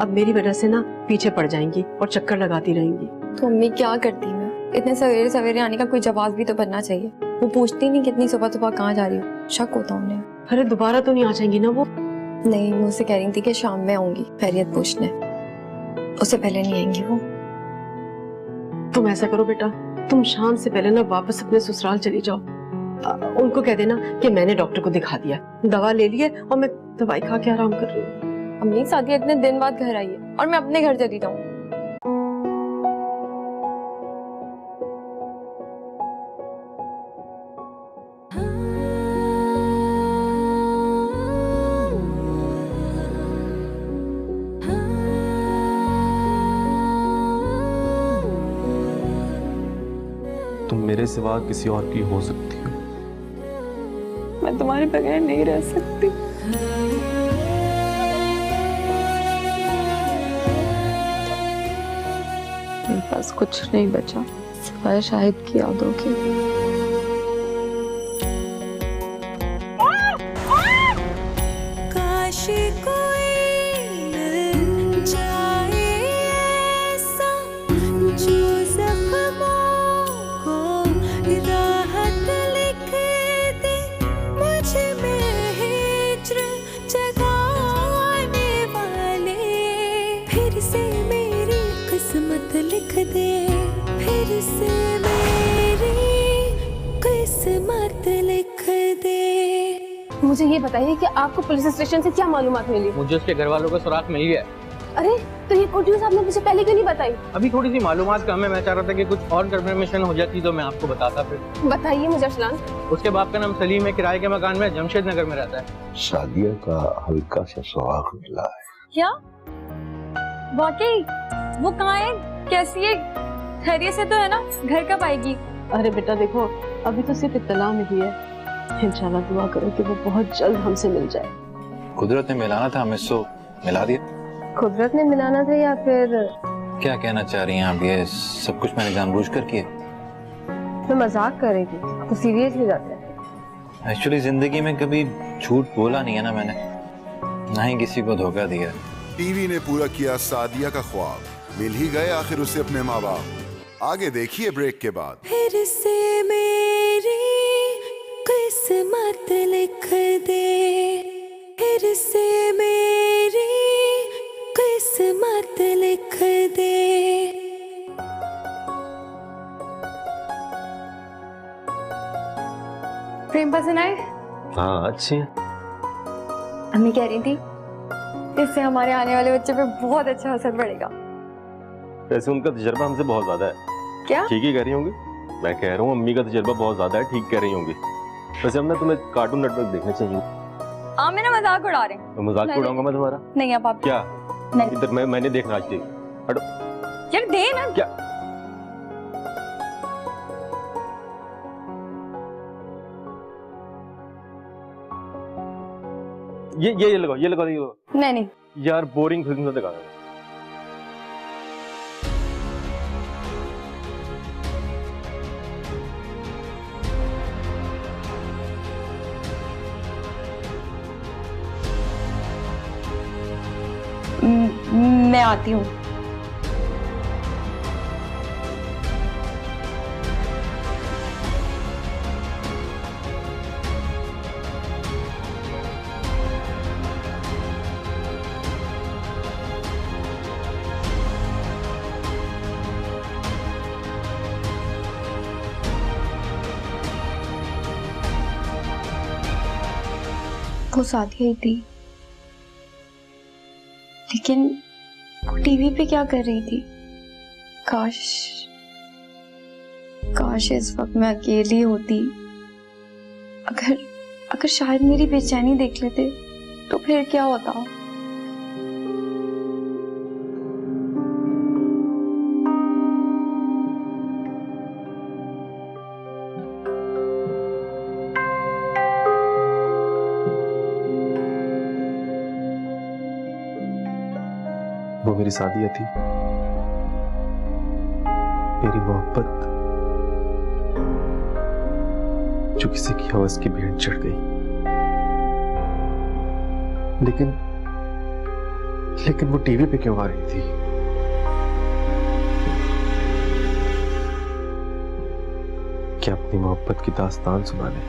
अब मेरी वजह से ना पीछे पड़ जाएंगी और चक्कर लगाती रहेंगी। तो अम्मी क्या करती मैं? इतने सवेरे सवेरे आने का कोई जवाब भी तो बनना चाहिए। वो पूछती नहीं कितनी सुबह सुबह कहाँ जा रही हो, शक होता उन्हें। अरे दोबारा तो नहीं आ जाएंगी ना वो? नहीं, मुझसे कह रही थी कि शाम में आऊंगी खैरियत पूछने, उससे पहले नहीं आएंगी वो। तुम ऐसा करो बेटा, तुम शाम से पहले ना वापस अपने ससुराल चली जाओ। उनको कह देना कि मैंने डॉक्टर को दिखा दिया, दवा ले लिए और मैं दवाई खा के आराम कर रही हूँ। अम्मी सादिया इतने दिन बाद घर आई है और मैं अपने घर चली जाऊँ। तुम मेरे सिवा किसी और की हो सकती हो। मैं तुम्हारे बगैर नहीं रह सकती। पास कुछ नहीं बचा सिवाय शाहिद की यादों के। काश कोई मिल जाए ऐसा जो जख्मों को राहत लिख दे, मुझ में हिज्र जगाने वाले, फिर से मेरी किस्मत लिख दे, फिर से मेरी किस्मत लिख दे। मुझे ये बताइए कि आपको पुलिस स्टेशन से क्या मालूमात मिली? मुझे उसके घर वालों का सुराग मिल गया। अरे तो ये गुड न्यूज़ आपने मुझे पहले क्यों नहीं बताई? अभी थोड़ी सी मालूमात कम है, मैं चाह रहा था कि कुछ और कंफर्मेशन हो जाती तो मैं आपको बताता। फिर बताइए मुझे अरसलान। उसके बाप का नाम सलीम है, किराए के मकान में जमशेद नगर में रहता है। सादिया का हल्का सा सुराग मिला है। क्या वाकई? वो कहाँ है, कैसी है, खैरियत से तो है ना? घर कब आएगी? अरे बेटा देखो, अभी तो सिर्फ इत्तला मिली है, इंशाल्लाह दुआ करो कि वो बहुत जल्द हमसे मिल जाए। कुदरत ने मिलाना था, हमें सो मिला दिया। कुदरत ने मिलाना था या फिर? क्या कहना चाह रही हैं आप? ये सब कुछ मैंने जानबूझकर किया। मैं मजाक कर रही थी, तो सीरियस हो जाते हैं। एक्चुअली जिंदगी में कभी झूठ बोला नहीं है ना मैंने, ना ही किसी को धोखा दिया। टीवी ने पूरा किया सादिया का ख्वाब, मिल ही गए आखिर उसे अपने माँ बाप। आगे देखिए ब्रेक के बाद। फिर से मेरी किस्मत लिख दे, फिर से मेरी किस्मत लिख दे। प्रेम पसंद आए? हाँ अच्छी है। अम्मी कह रही थी इससे हमारे आने वाले बच्चे पे बहुत अच्छा असर पड़ेगा। वैसे उनका तजर्बा हमसे बहुत ज्यादा है। क्या? ठीक ही कह रही होंगी। मैं कह रहा हूँ अम्मी का तजर्बा बहुत ज्यादा है, ठीक कह रही होंगी। वैसे हम ना तुम्हें कार्टून नेटवर्क देखने चाहिए। आप मेरा मजाक उड़ा रहे हैं। तो मजाक उड़ाऊंगा मैं तुम्हारा? नहीं अब आप क्या? नहीं। इधर मैंने देखना आज देख। हटो। यार दे ना। क्या? ये लगाओ, ये लगाओ, ये लगाओ। नहीं नहीं यार बोरिंग फिल्म दिखा रहा है। मैं आती हूँ। वो सादिया ही थी, लेकिन वो टीवी पे क्या कर रही थी? काश काश इस वक्त मैं अकेली होती। अगर शायद मेरी बेचैनी देख लेते तो फिर क्या होता? वो मेरी सादिया थी, मेरी मोहब्बत जो किसी की हवस की भेंट चढ़ गई। लेकिन वो टीवी पे क्यों आ रही थी? क्या अपनी मोहब्बत की दास्तान सुनाने?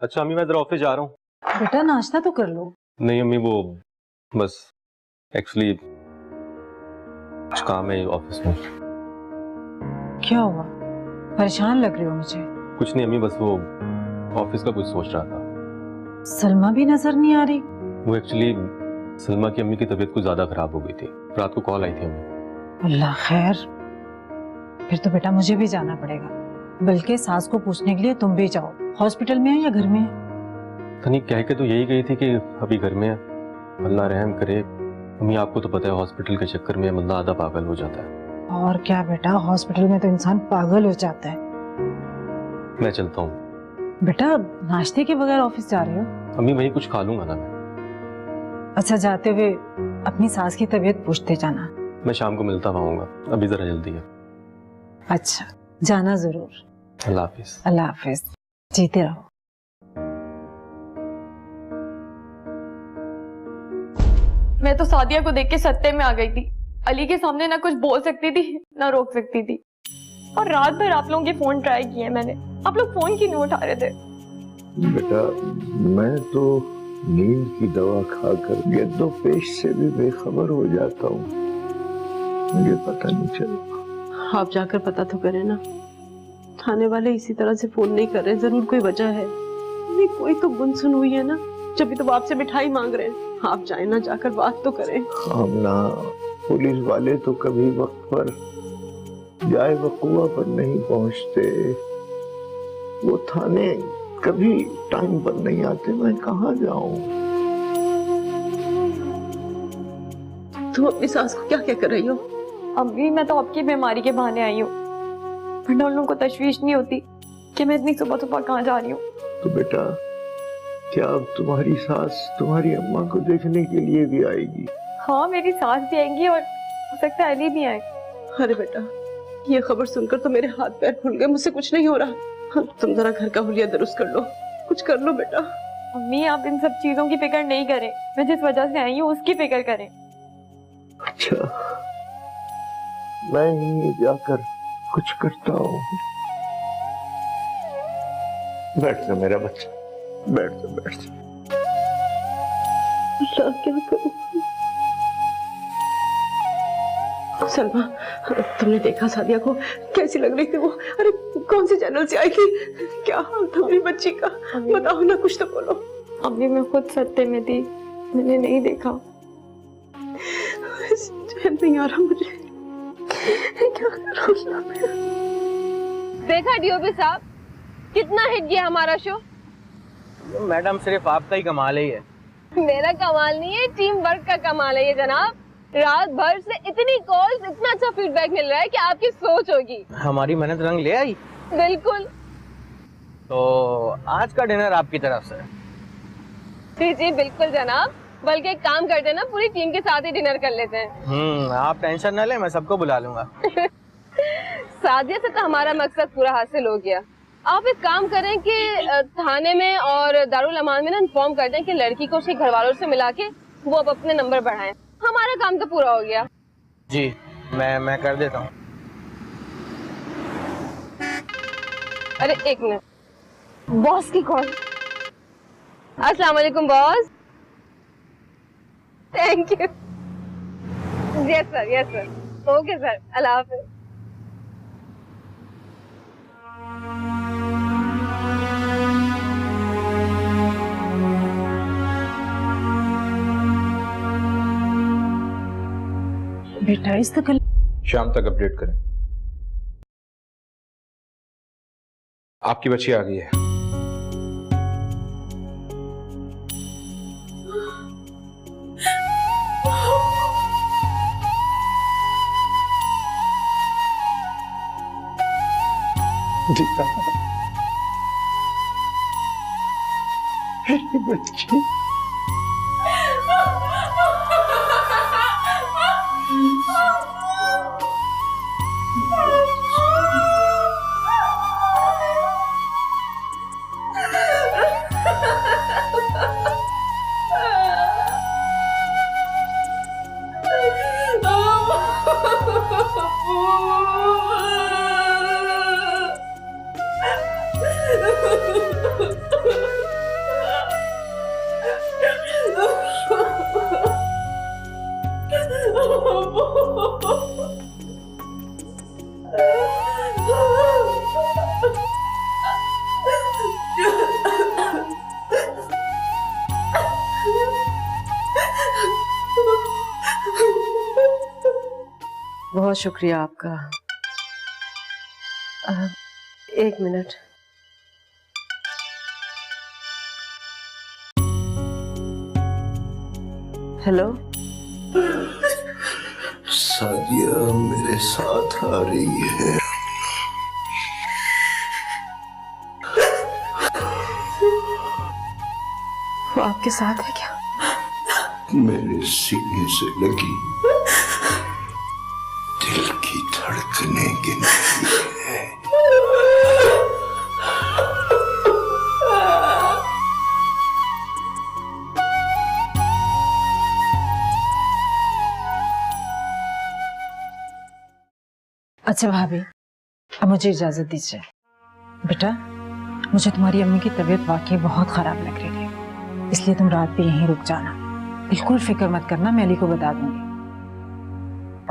अच्छा अम्मी मैं जरा ऑफिस जा रहा हूँ। बेटा नाश्ता तो कर लो। नहीं अम्मी, वो बस एक्चुअली कुछ काम है ऑफिस में। क्या हुआ, परेशान लग रहे हो मुझे? कुछ नहीं अम्मी, बस वो ऑफिस का कुछ सोच रहा था। सलमा भी नजर नहीं आ रही। वो एक्चुअली सलमा की अम्मी की तबीयत कुछ ज्यादा खराब हो गई थी। रात को कॉल आई थी हमें। अल्लाह खैर, फिर तो बेटा मुझे भी जाना पड़ेगा, बल्कि सास को पूछने के लिए तुम भी जाओ। हॉस्पिटल में है या घर में है? तनी कह के तो यही गई थी कि अभी घर में है। अल्लाह रहम करे। अम्मी आपको तो पता है हॉस्पिटल के चक्कर में बंदा आधा पागल हो जाता है। और क्या बेटा, हॉस्पिटल में तो इंसान पागल हो जाता है। मैं चलता हूँ। बेटा नाश्ते के बगैर ऑफिस जा रहे हो? अम्मी वहीं कुछ खा लूंगा ना मैं। अच्छा, जाते हुए अपनी सास की तबीयत पूछते जाना। मैं शाम को मिलता पाऊंगा, अभी जरा जल्दी है। अच्छा, जाना जरूर। अल्लाह हाफिज। अल्लाह हाफिज, जीते रहो। मैं तो सादिया को देख के सत्ते में आ गई थी। अली के सामने ना कुछ बोल सकती थी ना रोक सकती थी। और रात भर आप लोगों के फोन ट्राई किए मैंने, आप लोग फोन क्यों नहीं उठा रहे थे? बेटा मैं तो नींद की दवा खाकर गिद्दो पेश से भी बेखबर हो जाता हूँ, मुझे पता नहीं चला। आप जाकर पता तो करें ना। थाने वाले इसी तरह से फोन नहीं कर रहे, जरूर कोई वजह है। नहीं कोई तो गुनसुन हुई है ना, जब तो आपसे मिठाई मांग रहे हैं। आप जाए ना, जाकर बात तो करें। आमना, पुलिस वाले तो कभी वक्त पर जाए वकुआ पर नहीं पहुंचते, वो थाने कभी टाइम पर नहीं आते। मैं कहाँ जाऊं? तुम अपनी सास को क्या क्या कर रही हो? अम्मी मैं तो आपकी बीमारी के बहाने आई हूँ, वरना उन लोगों को तशवीश नहीं होती कि मैं इतनी सुबह सुबह कहाँ जा रही हूँ। तो बेटा क्या अब तुम्हारी सास तुम्हारी अम्मा को देखने के लिए भी आएगी? हाँ मेरी सास भी आएंगी और हो सकता है अली भी आए। अरे बेटा, ये खबर सुनकर तो मेरे हाथ पैर खुल गए। मुझसे कुछ नहीं हो रहा। हाँ, तुम जरा घर का हुलिया दुरुस्त कर लो, कुछ कर लो बेटा। अम्मी आप इन सब चीजों की फिक्र नहीं करें, मैं जिस वजह से आई हूँ उसकी फिक्र करें। अच्छा, मैं ही जाकर कुछ करता हूँ। बैठ जा मेरा बच्चा, बैठ जा, बैठ जा। क्या करूं? सलमा, तुमने देखा सादिया को कैसी लग रही थी वो? अरे कौन से चैनल से आई थी? क्या हाल था मेरी बच्ची का? बताओ ना, कुछ तो बोलो। अम्मी मैं खुद सत्ते में थी, मैंने नहीं देखा। चैन नहीं आ रहा मुझे, क्या करूं? देखा डीओपी साहब, कितना हिट गया हमारा शो। मैडम सिर्फ आपका ही कमाल ही है। मेरा कमाल नहीं है, टीम वर्क का कमाल है ये जनाब। रात भर से इतनी कॉल्स, इतना अच्छा फीडबैक मिल रहा है कि आपकी सोच होगी। हमारी मेहनत रंग ले आई। बिल्कुल। तो आज का डिनर आपकी तरफ से। जी जी बिल्कुल जनाब, बल्कि एक काम करते हैं ना, पूरी टीम के साथ ही डिनर कर लेते हैं। आप टेंशन न लें, मैं सबको बुला लूंगा। सादिया से तो हमारा मकसद पूरा हासिल हो गया। आप एक काम करें कि थाने में और दारुल अमान में ना इन्फॉर्म कर दें कि लड़की को उसके घर वालों से मिला के वो अब अपने नंबर बढ़ाएं। हमारा काम तो पूरा हो गया। जी मैं कर देता हूँ। अरे एक मिनट, बॉस की कॉल। अस्सलाम वालेकुम boss. Thank you. Yes sir, okay sir, अल्लाह हाफिज। बेटा इस तक शाम तक अपडेट करें। आपकी बच्ची आ गई है। जीता मेरी बच्ची। बहुत शुक्रिया आपका। एक मिनट। हेलो, सादिया मेरे साथ आ रही है। वो आपके साथ है क्या? मेरे सीने से लगी दिल की धड़कनें गिन रही है। अच्छा भाभी, अब मुझे इजाजत दीजिए। बेटा, मुझे तुम्हारी अम्मी की तबीयत वाकई बहुत खराब लग रही है, इसलिए तुम रात पे यहीं रुक जाना। बिल्कुल फिक्र मत करना, मैं अली को बता दूंगी।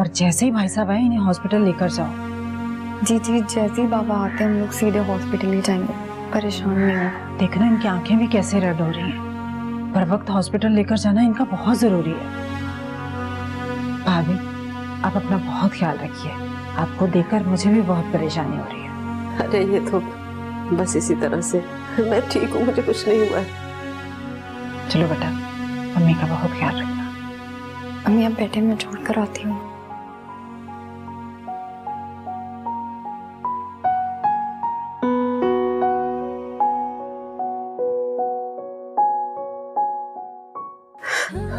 और जैसे ही भाई साहब आए इन्हें हॉस्पिटल लेकर जाओ। जी जी, जैसे ही बाबा आते हैं हम लोग सीधे हॉस्पिटल ही जाएंगे, परेशान नहीं हो। देखना इनकी आंखें भी कैसे रेड हो रही हैं। पर वक्त हॉस्पिटल लेकर जाना इनका बहुत जरूरी है। भाभी, आप अपना बहुत ख्याल रखिए। आपको देखकर मुझे भी बहुत परेशानी हो रही है। अरे ये तो बस इसी तरह से, मैं ठीक हूँ, मुझे कुछ नहीं हुआ है। चलो बेटा, अम्मी का बहुत ख्याल रखना। अम्मी आप बैठे, मैं छोड़ कर आती हूँ।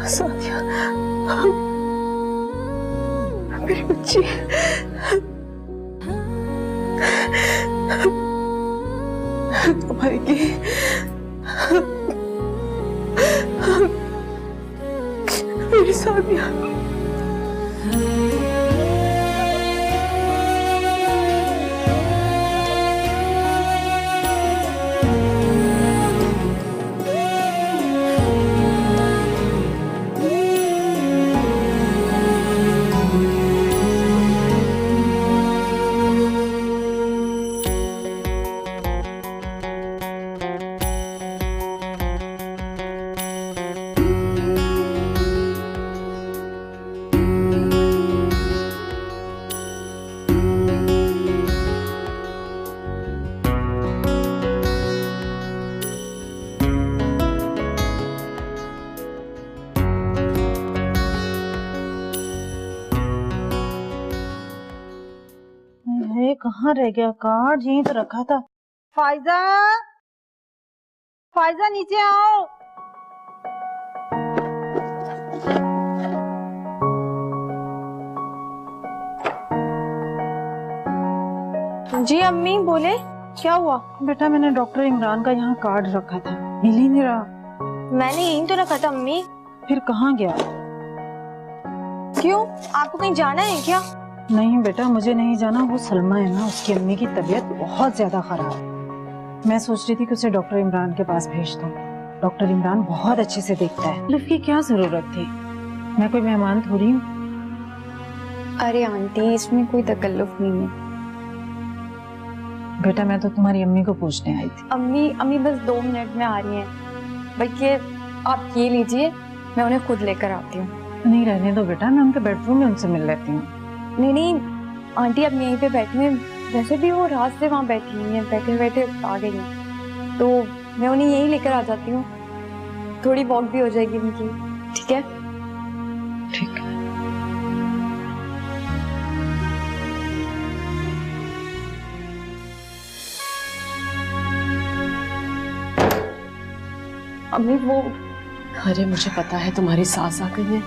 सादिया, मेरी बच्ची, तुम्हारी मेरी सादिया। कहाँ रह गया कार्ड? यहीं तो रखा था। फायजा, फायजा नीचे आओ। जी अम्मी बोले, क्या हुआ? बेटा, मैंने डॉक्टर इमरान का यहाँ कार्ड रखा था, मिल ही नहीं रहा। मैंने यहीं तो रखा था अम्मी। फिर कहाँ गया? क्यों, आपको कहीं जाना है क्या? नहीं बेटा, मुझे नहीं जाना। वो सलमा है ना, उसकी अम्मी की तबीयत बहुत ज्यादा खराब है। मैं सोच रही थी कि उसे डॉक्टर इमरान के पास भेज दूं। डॉक्टर इमरान बहुत अच्छे से देखता है। तकल्लुफ की क्या जरूरत थी? मैं कोई मेहमान थोड़ी हूँ। अरे आंटी, इसमें कोई तकल्लुफ नहीं है। बेटा, मैं तो तुम्हारी अम्मी को पूछने आई थी। अम्मी बस 2 मिनट में आ रही हैं। बल्कि आप ये लीजिए, मैं उन्हें खुद लेकर आती हूँ। नहीं, रहने दो बेटा, मैं उनके बेडरूम में उनसे मिल लेती हूँ। नहीं आंटी, अब यहीं पे बैठी हैं। वैसे भी वो रात से वहाँ बैठी हुई हैं, बैठे बैठे आ गई हैं, तो मैं उन्हें यहीं लेकर आ जाती हूँ। थोड़ी वॉक भी हो जाएगी उनकी। ठीक है? ठीक है। अम्मी वो, अरे मुझे पता है तुम्हारी सास आ गई है,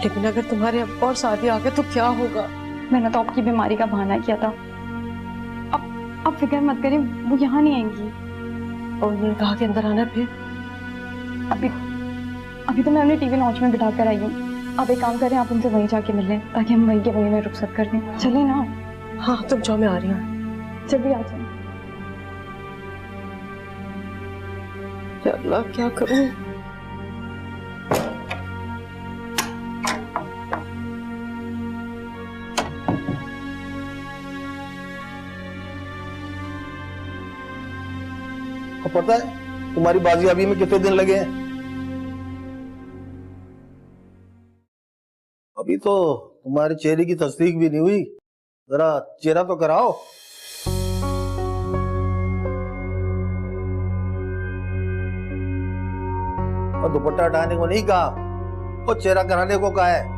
लेकिन अगर तुम्हारे अब्बा और सादिया आ गए तो क्या होगा? मैंने तो आपकी बीमारी का बहाना किया था। अब फिक्र मत करें, वो यहाँ नहीं आएंगी। और उन्होंने कहा कि अंदर आना। फिर अभी तो मैं उन्हें टीवी लॉन्च में बिठा कर आई हूँ। आप एक काम करें, आप उनसे वहीं जाके मिल लें, ताकि हम वहीं के वहीं में रुखसत कर दें। चलिए ना। हाँ तुम जाओ, मैं आ रही हूँ। जल्दी आ जाए। अल्लाह, क्या करूँ? पता है तुम्हारी बाजियाबी में कितने दिन लगे हैं? अभी तो तुम्हारे चेहरे की तस्दीक भी नहीं हुई, जरा चेहरा तो कराओ। और दुपट्टा हटाने को नहीं कहा, वो चेहरा कराने को कहा है।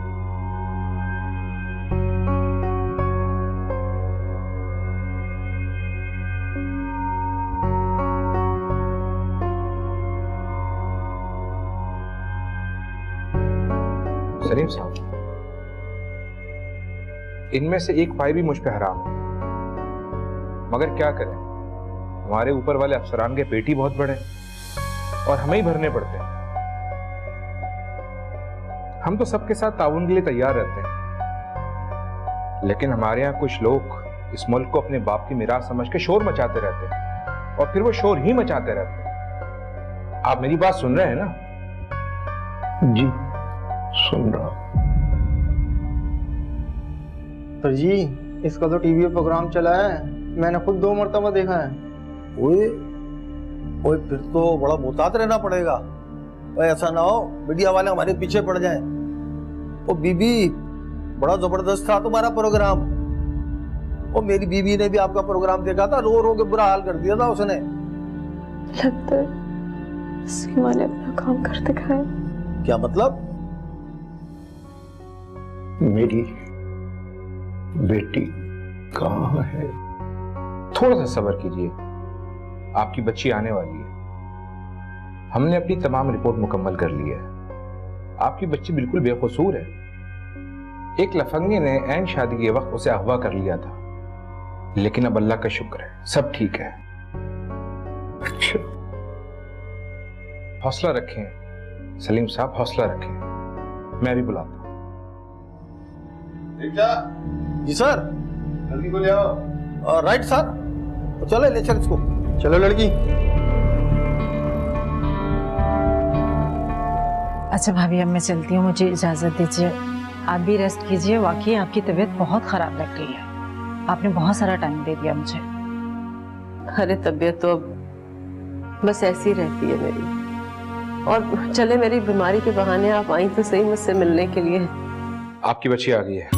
सलीम साहब, इनमें से एक पाई भी मुझ पे हराम है, मगर क्या करें, हमारे ऊपर वाले अफसरान के पेट ही बहुत बड़े और हमें ही भरने पड़ते हैं। हम तो सबके साथ ताउन के लिए तैयार रहते हैं, लेकिन हमारे यहाँ कुछ लोग इस मुल्क को अपने बाप की मिरास समझ के शोर मचाते रहते हैं और फिर वो शोर ही मचाते रहते हैं। आप मेरी बात सुन रहे हैं ना? जी सुन रहा। सर जी, इसका तो टीवी पे प्रोग्राम चला है, मैंने खुद 2 मरतबा देखा है। ओए ओए, फिर तो बड़ा मुहतात रहना पड़ेगा। ओए, ऐसा ना हो मीडिया वाले हमारे पीछे पड़ जाएं। ओ बीबी, बड़ा जबरदस्त था तुम्हारा प्रोग्राम। ओ मेरी बीबी ने भी आपका प्रोग्राम देखा था, रो रो के बुरा हाल कर दिया था उसने। लगता है सीमा ने अपना काम कर दिखाया। क्या मतलब? मेरी बेटी कहाँ है? थोड़ा सा सब्र कीजिए, आपकी बच्ची आने वाली है। हमने अपनी तमाम रिपोर्ट मुकम्मल कर ली है। आपकी बच्ची बिल्कुल बेकसूर है। एक लफंगे ने ऐन शादी के वक्त उसे अगवा कर लिया था, लेकिन अब अल्लाह का शुक्र है सब ठीक है। अच्छा, हौसला रखें सलीम साहब, हौसला रखें। मैं भी बुलाता हूँ। जी सर, लड़की को ले आओ। राइट सर, चलो ले चल इसको। चलो लड़की। अच्छा भाभी, अब मैं चलती हूँ, मुझे इजाजत दीजिए। आप भी रेस्ट कीजिए, वाकई आपकी तबीयत बहुत खराब लग रही है। आपने बहुत सारा टाइम दे दिया मुझे। अरे तबीयत तो अब बस ऐसी रहती है मेरी, और चले मेरी बीमारी के बहाने आप आई तो सही मुझसे मिलने के लिए। आपकी बच्ची आ गई है।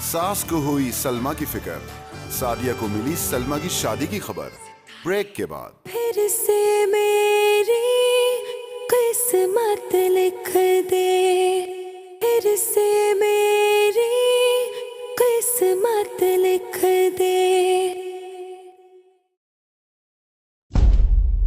सास को हुई सलमा की फिक्र, सादिया को मिली सलमा की शादी की खबर। ब्रेक के बाद फिर से मेरी किस्मत लिख दे, फिर से मेरी किस्मत लिख